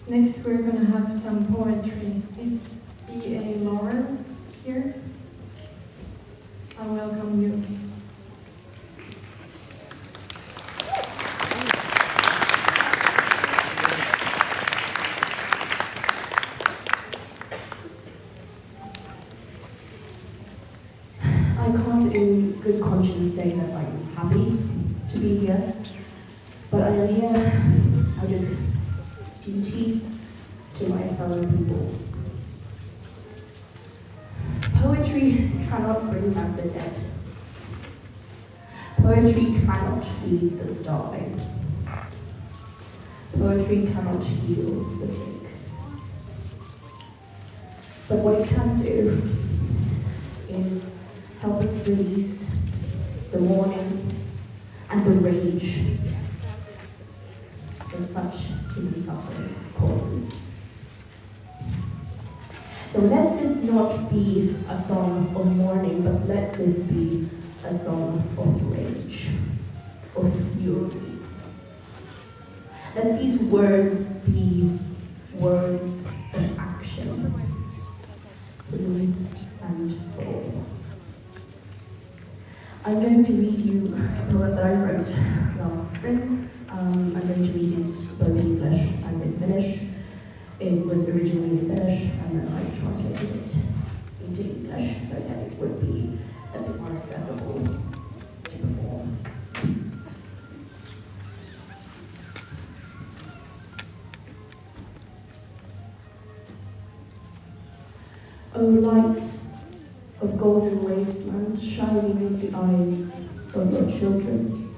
Next, we're going to have some poetry. Is E.A. Lauren here? welcome you. I can't in good conscience say that I'm happy to be here, but I am here out of duty to my fellow people. Poetry cannot bring back the dead. Poetry cannot feed the starving. Poetry cannot heal the sick. But what it can do is help us release the mourning and the rage that such human suffering causes. So let this not be a song of mourning, but let this be a song of rage, of fury. Let these words be words of action for me and for all of us. I'm going to read you a poem that I wrote last spring. I'm going to read it both in English and in Finnish. It was originally in Finnish, and then I translated it into English so that it would be a bit more accessible to perform. O light of golden wasteland shining in the eyes of your children,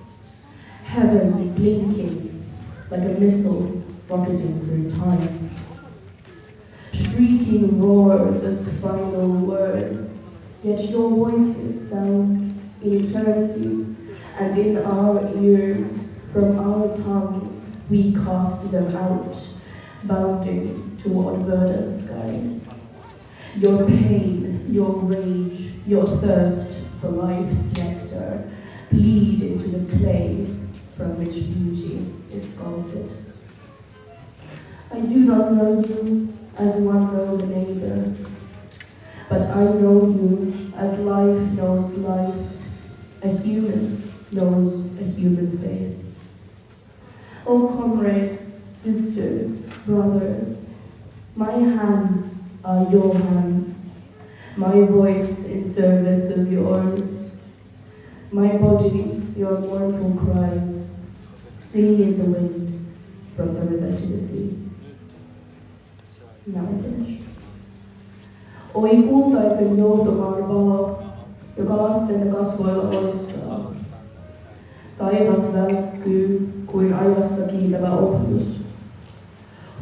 heaven blinking like a missile rocketing through time, shrieking roars as final words, yet your voices sound in eternity, and in our ears, from our tongues, we cast them out, bounding toward verdant skies. Your pain, your rage, your thirst for life's nectar bleed into the clay from which beauty is sculpted. I do not know you as one knows a neighbor, but I know you as life knows life. A human knows a human face. Oh, comrades, sisters, brothers, my hands are your hands, my voice in service of yours, my body your mournful cries, singing in the wind from the river to the sea. Now I finish. Oi kultaisen joutomaan valo, joka lasten kasvoilla loistaa. Taivas välkkyy kuin ajassa kiitävä ohjus.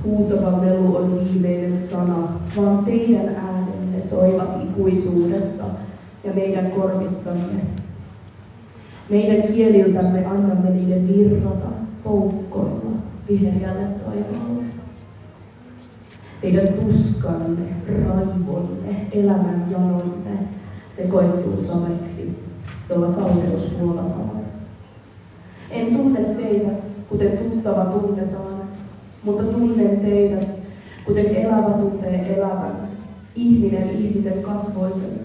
Huutava melu on viimeinen sana, vaan teidän äänenne soivat ikuisuudessa ja meidän korvissamme. Meidän kieliltämme annamme niille virrata poukkoilla vihreälle taivaalle. Teidän tuskanne, raivonne, elämän janonne sekoittuu sameksi, jolla kauneus huolataan. En tunne teitä, kuten tuttava tunnetaan, mutta tunnen teidät, kuten elävä tuntee elävän, ihminen ihmisen kasvoisen,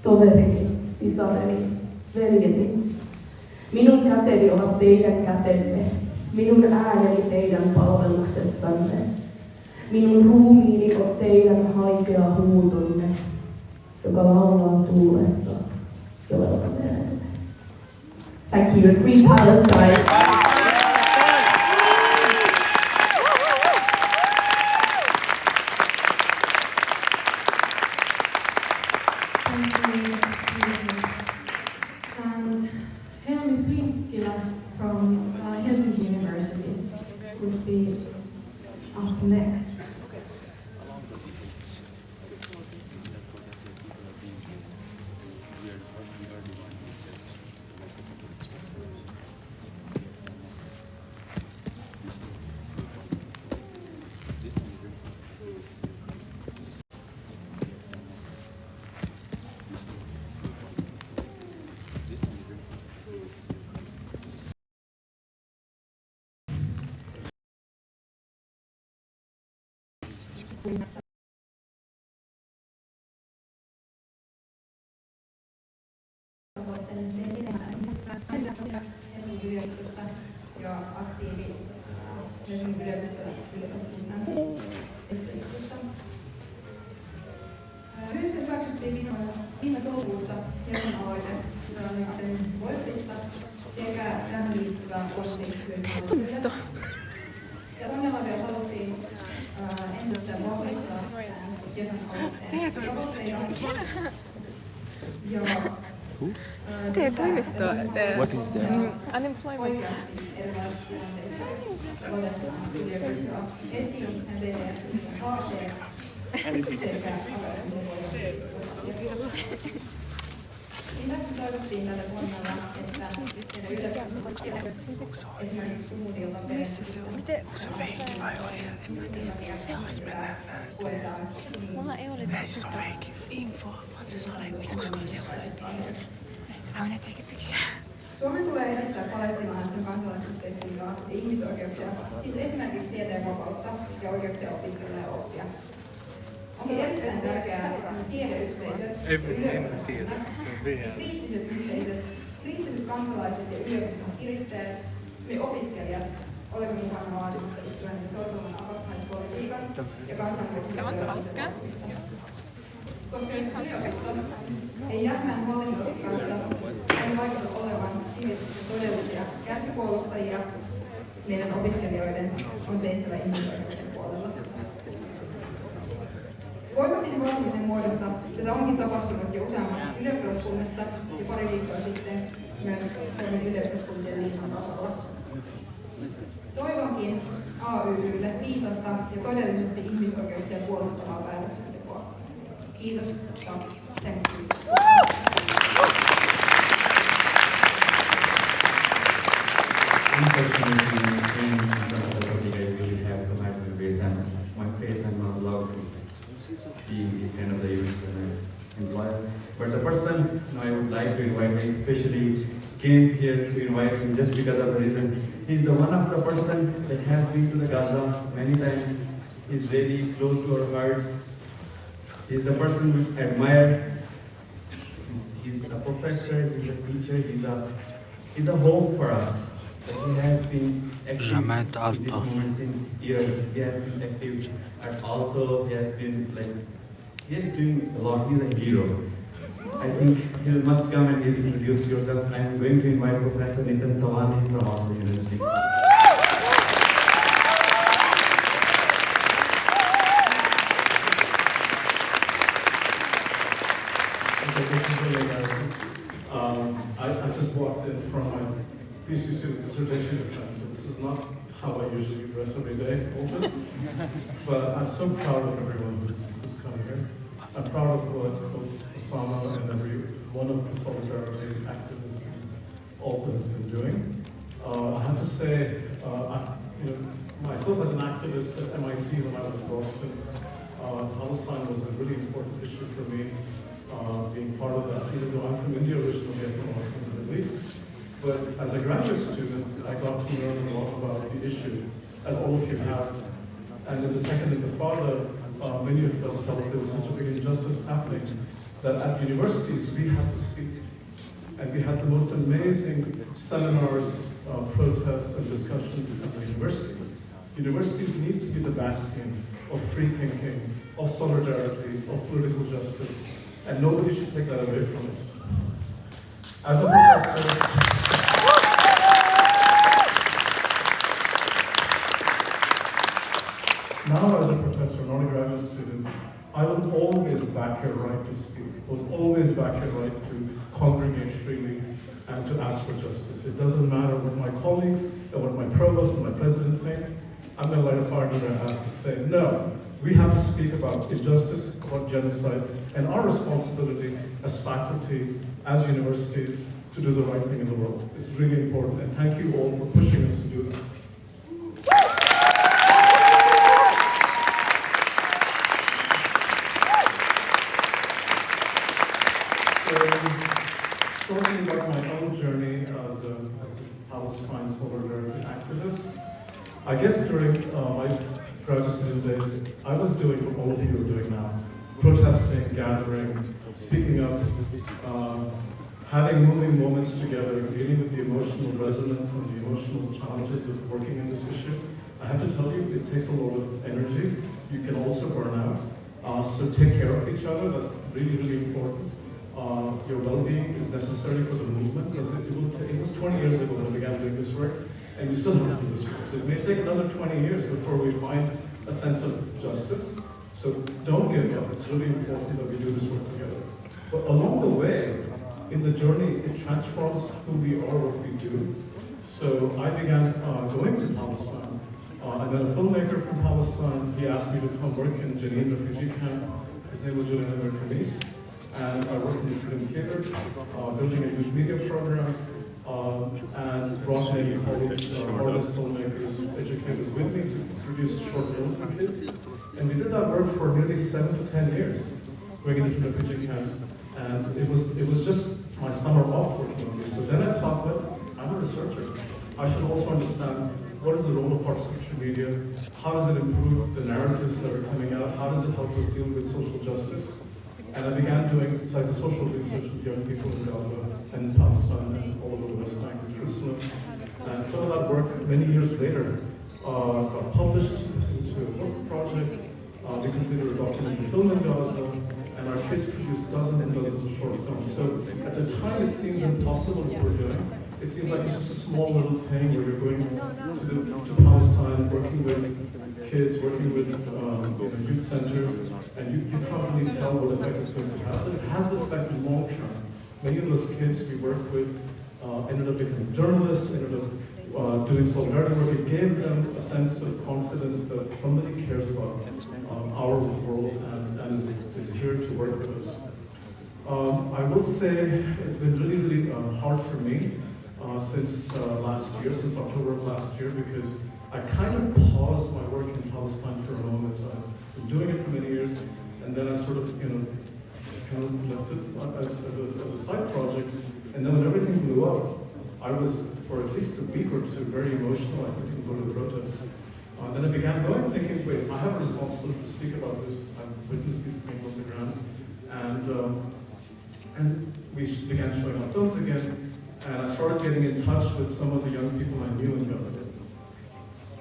toverini, sisareni, veljeni. Minun käteni ovat teidän kätenne, minun ääneni teidän palveluksessanne. Minun ruumiini on teidän haikea huutonne, joka laulaa tuulessa, jolla menemme. Thank you and free Palestine! And Helmi Plinkila from Helsinki University would be up next. TE-toimisto. What is that? Unemployment. Lisäksi toivottiin tälle vuonnalla, että esimerkiksi Sumudilta Onko se feikki vai oli? En mä tiedä. Jos mennään näin. Mulla ei ole Ei se on feikki. info. On se uskoa sellaista. I wanna take a picture. Suomen tulee edistää palestiinalaisten kansalaisyhteiskuntaa ja ihmisoikeuksia, siis esimerkiksi tieteen vapautta ja oikeuksia opiskella ja oppia. Onkin erittäin tärkeää, että tiedeyhteisöt, kriittiset yhteisöt, kriittiset kansalaiset ja yliopiston kirittäjät, me opiskelijat olemme mukana vaatimassa Israelin sortuvan apartheid-politiikan ja kansanvaltaisuuden. Koska jos yliopisto ei jähmän hallinnon kanssa ei vaikuta olevan sivistyksen todellisia kärkipuolustajia, meidän opiskelijoiden on seistävä ihmisoikeuksien puolella. Voimakin vaatimisen muodossa tätä onkin tapahtunut jo useammassa ylioppilaskunnassa ja pari viikkoa sitten myös Suomen ylioppilaskuntien liiton tasolla. Toivonkin AYYlle viisasta ja todellisesti ihmisoikeuksia puolustavaa päätöksentekoa. Kiitos ja thank you. My face, I'm not allowed to be in these kind of the events when I employ. But the person I would like to invite, me especially came here to invite him just because of the reason. He's the one of the person that has been to the Gaza many times. He's very close to our hearts. He's the person we admire. He's a professor, he's a teacher, he's a hope for us. He has been active in this movement since years. He has been active at aalto. He has been he is doing a lot. He's a hero. I think you must come and introduce yourself. I'm going to invite Professor Nitin Savani from aalto University. I just walked in from my PhD student dissertation defense, so this is not how I usually dress every day, also. But I'm so proud of everyone who's come here. I'm proud of what Osama and every one of the solidarity activists aalto has been doing. I have to say, myself as an activist at MIT when I was in Boston, Palestine was a really important issue for me, being part of that, even though I'm from India originally, I'm from the Middle East. But as a graduate student, I got to learn a lot about the issue, as all of you have. And in the Second Intifada, many of us felt there was such a big injustice happening that at universities we had to speak. And we had the most amazing seminars, protests, and discussions at the university. Universities need to be the bastion of free thinking, of solidarity, of political justice, and nobody should take that away from us. As a professor, now as a professor, not a graduate student, I will always back your right to speak. I will always back your right to congregate freely and to ask for justice. It doesn't matter what my colleagues or what my provost and my president think. I'm going to light a fire under their ass and say, no, we have to speak about injustice, about genocide, and our responsibility as faculty, as universities, to do the right thing in the world. It's really important, and thank you all for pushing us to do that. Talking about my own journey as a Palestine solidarity activist, I guess during my graduate student days, I was doing what all of you are doing now. Protesting, gathering, speaking up, having moving moments together, dealing with the emotional resonance and the emotional challenges of working in this issue. I have to tell you, it takes a lot of energy. You can also burn out. So take care of each other, that's really, really important. Your well-being is necessary for the movement, because it was 20 years ago when I began doing this work, and we still have to do this work. So it may take another 20 years before we find a sense of justice. So don't give up. It's really important that we do this work together. But along the way, in the journey, it transforms who we are, what we do. So I began going to Palestine. And then a filmmaker from Palestine, he asked me to come work in Jenin refugee camp. His name was Julian Kamis. And I worked in the Korean theater, building a youth media program, and brought many colleagues, artists, filmmakers, educators with me to produce short films for kids. And we did that work for nearly 7 to 10 years, going into refugee camps. And it was just my summer off working on this. But then I thought, well, I'm a researcher. I should also understand what is the role of social media, how does it improve the narratives that are coming out, how does it help us deal with social justice. And I began doing psychosocial research with young people in Gaza and Palestine and all over the West Bank and Jerusalem. And some of that work, many years later, got published into a book project. We completed a documentary film in Gaza, and our kids produced dozens and dozens of short films. So at the time, it seems impossible what we're doing. It seems like it's just a small little thing where you're going to Palestine, working with kids, working with youth centers, and you can't really tell what effect it's going to have. But it has the effect long term. Many of those kids we worked with ended up becoming journalists, ended up doing solidarity work. It gave them a sense of confidence that somebody cares about our world and is here to work with us. I will say it's been really, really hard for me since last year, since October of last year, because I kind of paused my work in Palestine for a moment. I've been doing it for many years, and then I sort of, just kind of left it as a side project. And then when everything blew up, I was, for at least a week or two, very emotional. I couldn't even go to the protest. Then I began going, thinking, wait, I have a responsibility to speak about this. I've witnessed these things on the ground. And we began showing our films again. And I started getting in touch with some of the young people I knew in Gaza.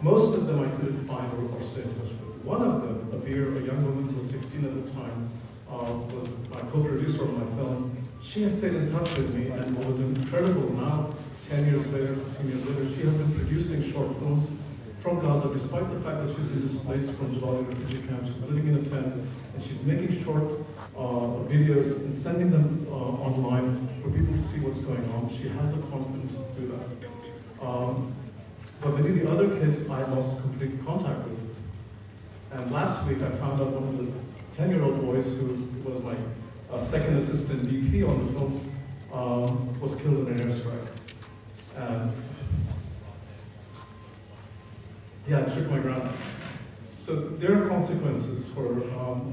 Most of them I couldn't find or stay in touch with. One of them, Abir, a young woman who was 16 at the time, was my co-producer on my film. She has stayed in touch with me, and what was incredible now, 10 years later, 15 years later, she has been producing short films from Gaza, despite the fact that she's been displaced from Jabalia refugee camp. She's living in a tent, and she's making short videos and sending them online for people to see what's going on. She has the confidence to do that. But many of the other kids I lost complete contact with. And last week I found out one of the 10-year-old boys who was my second assistant DP on the film was killed in an airstrike. And yeah, it shook my ground. So there are consequences for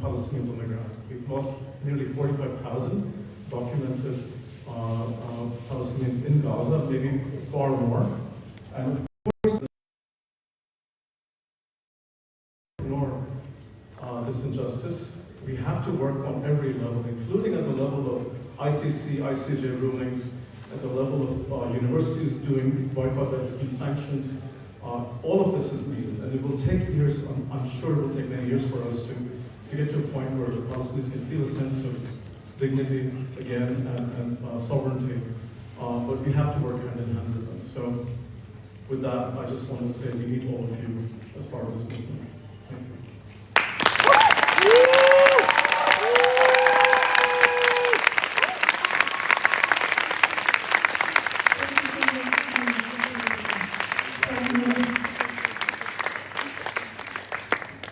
Palestinians on the ground. We've lost nearly 45,000 documented Palestinians in Gaza, maybe far more. And of course, ignore this injustice. We have to work on every level, including at the level of ICC, ICJ rulings, at the level of universities doing boycott and sanctions. All of this is needed, and it will take years. I'm sure it will take many years for us to get to a point where the Palestinians can feel a sense of dignity again and sovereignty. But we have to work hand in hand with them. So with that, I just want to say we need all of you as part of this movement. Thank you.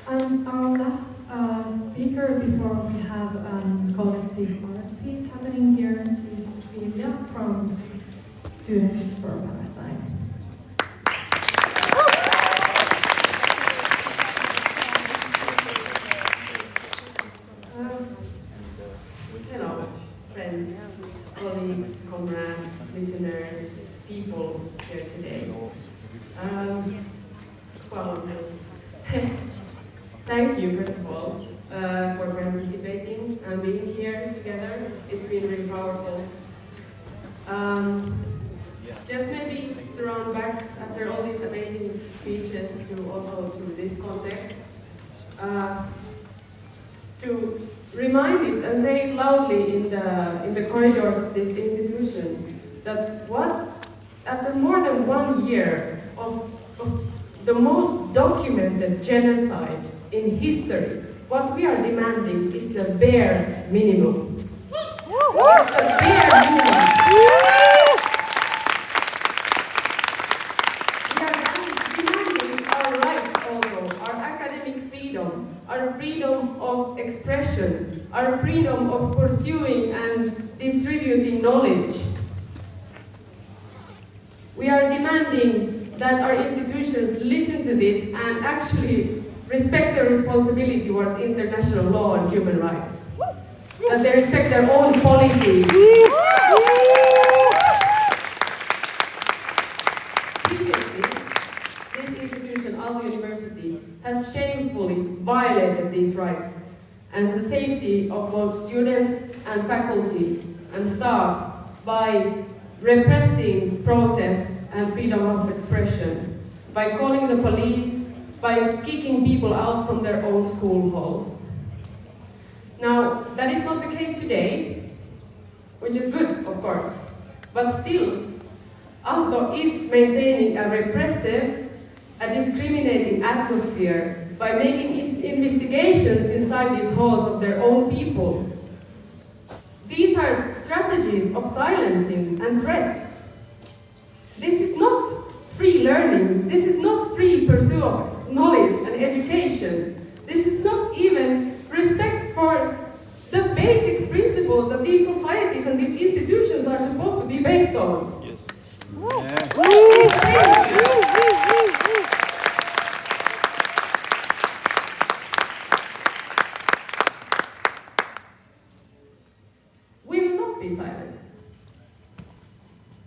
And our last speaker before we have collective art piece happening here is Silvia from Students for Palestine. Hello, friends, colleagues, comrades, listeners, people here today. Well, thank you, first of all, for participating and being here together. It's been really powerful. Just maybe to round back after all these amazing speeches to also to this context, to remind it and say it loudly in the corridors of this institution that after more than 1 year of the most documented genocide in history, what we are demanding is the bare minimum. It's a bare minimum. We are demanding our rights also, our academic freedom, our freedom of expression, our freedom of pursuing and distributing knowledge. We are demanding that our institutions listen to this and actually respect their responsibility towards international law and human rights. That they respect their own policies. Previously, this institution, Aalto University, has shamefully violated these rights and the safety of both students and faculty and staff by repressing protests and freedom of expression, by calling the police, by kicking people out from their own school halls. Now, that is not the case today, which is good, of course, but still, Aalto is maintaining a repressive, a discriminating atmosphere by making investigations inside these halls of their own people. These are strategies of silencing and threat. This is not free learning. This is not free pursuit of knowledge and education. This is not even respect for the basic principles that these societies and these institutions are supposed to be based on. Yes. We will not be silent.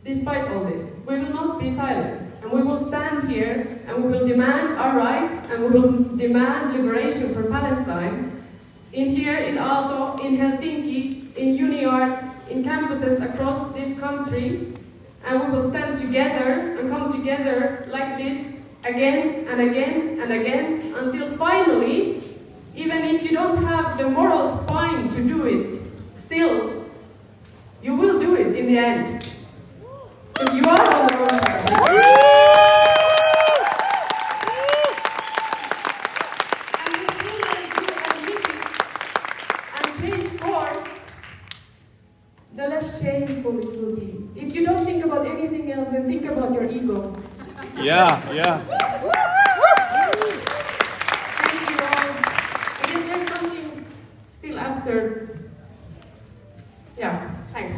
Despite all this, we will not be silent. And we will stand here and we will demand our rights and we will demand liberation for Palestine here in Aalto, in Helsinki, in UniArts, in campuses across this country. And we will stand together and come together like this again and again and again until finally, even if you don't have the moral spine to do it, still, you will do it in the end. Because you are on the wrong side. And the sooner you admit it and change course, the less shameful it will be. If you don't think about anything else, then think about your ego. Yeah, yeah. Thank you all. I guess there's something still after. Yeah, thanks.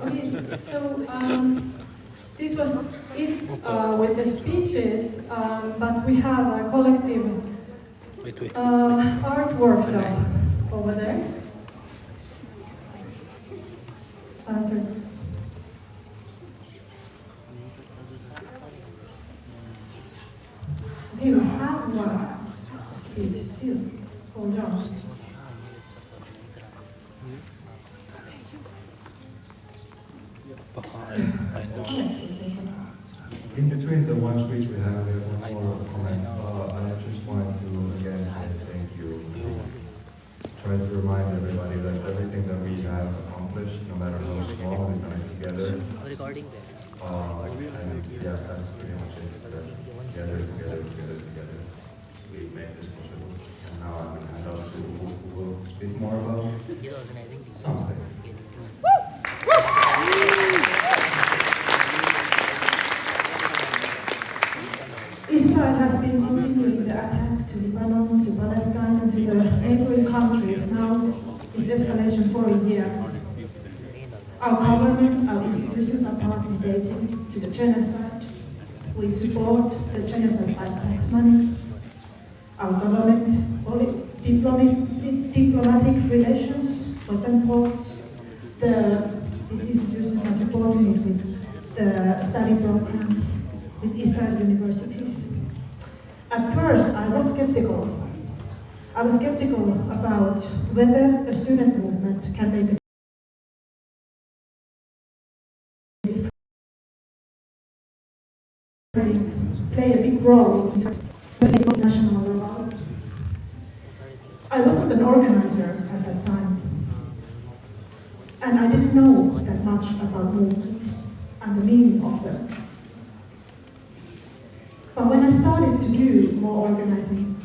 Okay, so this was it with the speeches, but we have a collective art workshop over there. Sorry. Okay, we have one speech still. Hold on. In between the one speech we have one more comment. I just wanted to again say thank you. Try to remind everybody that everything that we have accomplished, no matter how small, we've done it together. And yeah, that's pretty much it. Together, we made this possible. And now I'm going to hand out to who will speak more about something. Israel has been continuing the attack to Lebanon, to Palestine, and to the neighboring countries. Now, this escalation for a year. Our government, our institutions are participating to the genocide. We support the genocide by tax money. Our government, diplomatic relations, weapon ports, these institutions are supporting it with the study programs with Israel universities. At first, I was skeptical. I was skeptical about whether the student movement can make play a big role in the national level. I wasn't an organizer at that time, and I didn't know that much about movements and the meaning of them. started to do more organizing,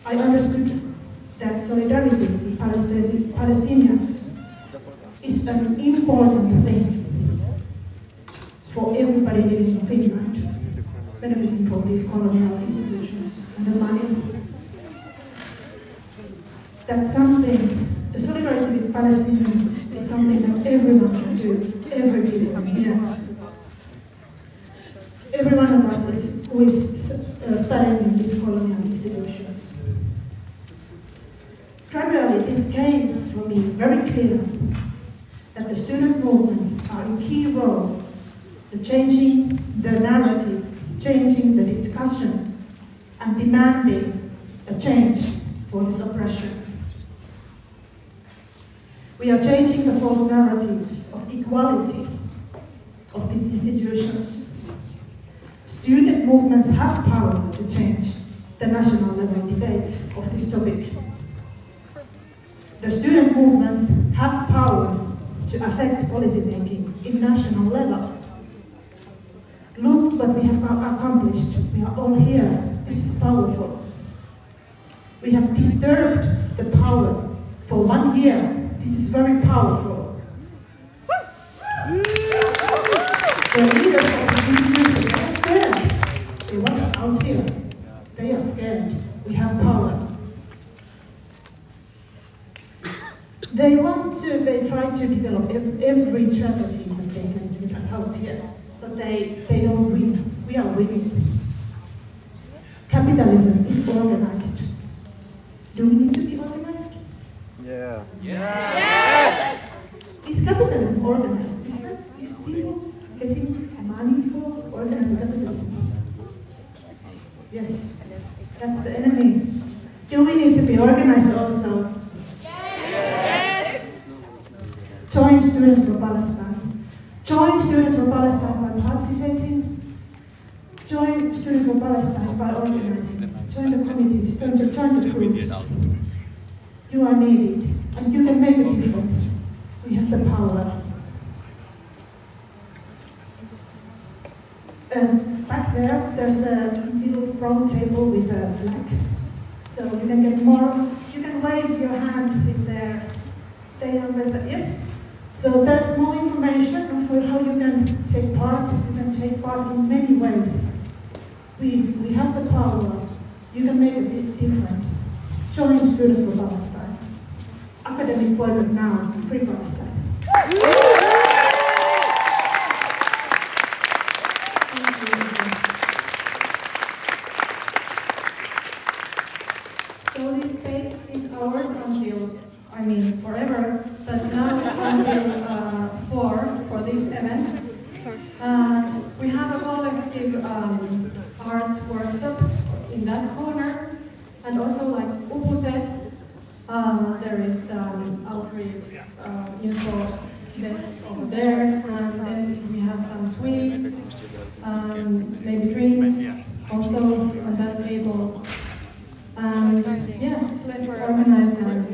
I understood that solidarity with Palestinians is an important thing for everybody living in Finland, benefiting from these colonial institutions and the money. That's something, the solidarity with Palestinians is something that everyone can do, every kid here. Every one of us who is studying in these colonial institutions. Gradually, this came for me very clear that the student movements are a key role in changing the narrative, changing the discussion, and demanding a change for this oppression. We are changing the false narratives of equality of these institutions. Student movements have power to change the national level debate of this topic. The student movements have power to affect policy making in national level. Look what we have accomplished. We are all here. This is powerful. We have disturbed the power for 1 year. This is very powerful. The leaders of the institution are scared. They want us out here. They are scared. We have power. They try to develop every strategy that they can get us out here. But they don't win. We are winning. Capitalism is organized. Do we need to be organized? Yeah. Yes! Is capitalism organized? Is people getting money for organized capitalism? Yes, that's the enemy. Do we need to be organized also? Yes! Join Students for Palestine. Join Students for Palestine by participating. Join Students for Palestine by organizing. Join the committees, join the groups. You are needed, and you can make a difference. We have the power. Back there's a little round table with a flag. So you can get more, you can wave your hands in there. They are with the, yes? So there's more information on how you can take part. You can take part in many ways. We have the power. You can make a big difference. Join Students for Palestine. Academic employment now, free Palestine. So this space is ours until, forever, but now it's until 4 for this event. We have a collective art workshop in that corner, and also like Upu said, there is outreach info desk over there, and then we have some sweets, maybe drinks also on that table. Yes, let's organize and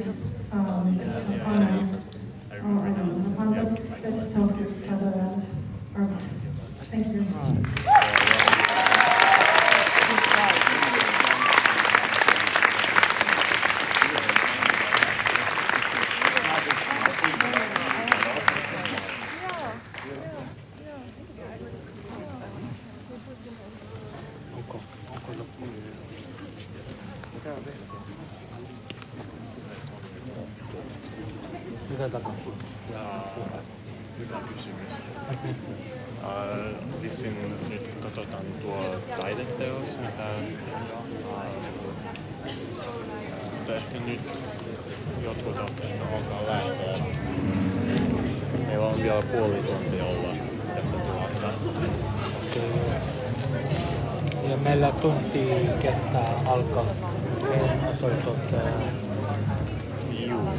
let's talk to each other and organize. Thank you. Mitä tapahtuu? Hyvä kysymys. Vissiin nyt katsotaan tuo taideteos, mitä mutta ehkä nyt jotkut alkaa lähteä. Meillä on vielä puoli tuntia olla tässä tilassa. Ja meillä tunti kestää alkaa osoitus. Juu.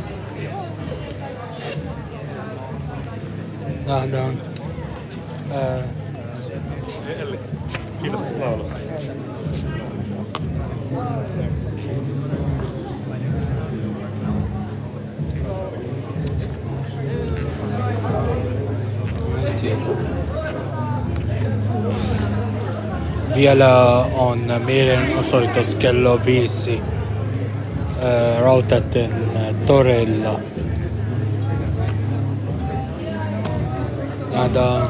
Nähdään. Kiitos laulusta. Vielä on mielenosoitus kello 5 Rautaten torilla. Nähdään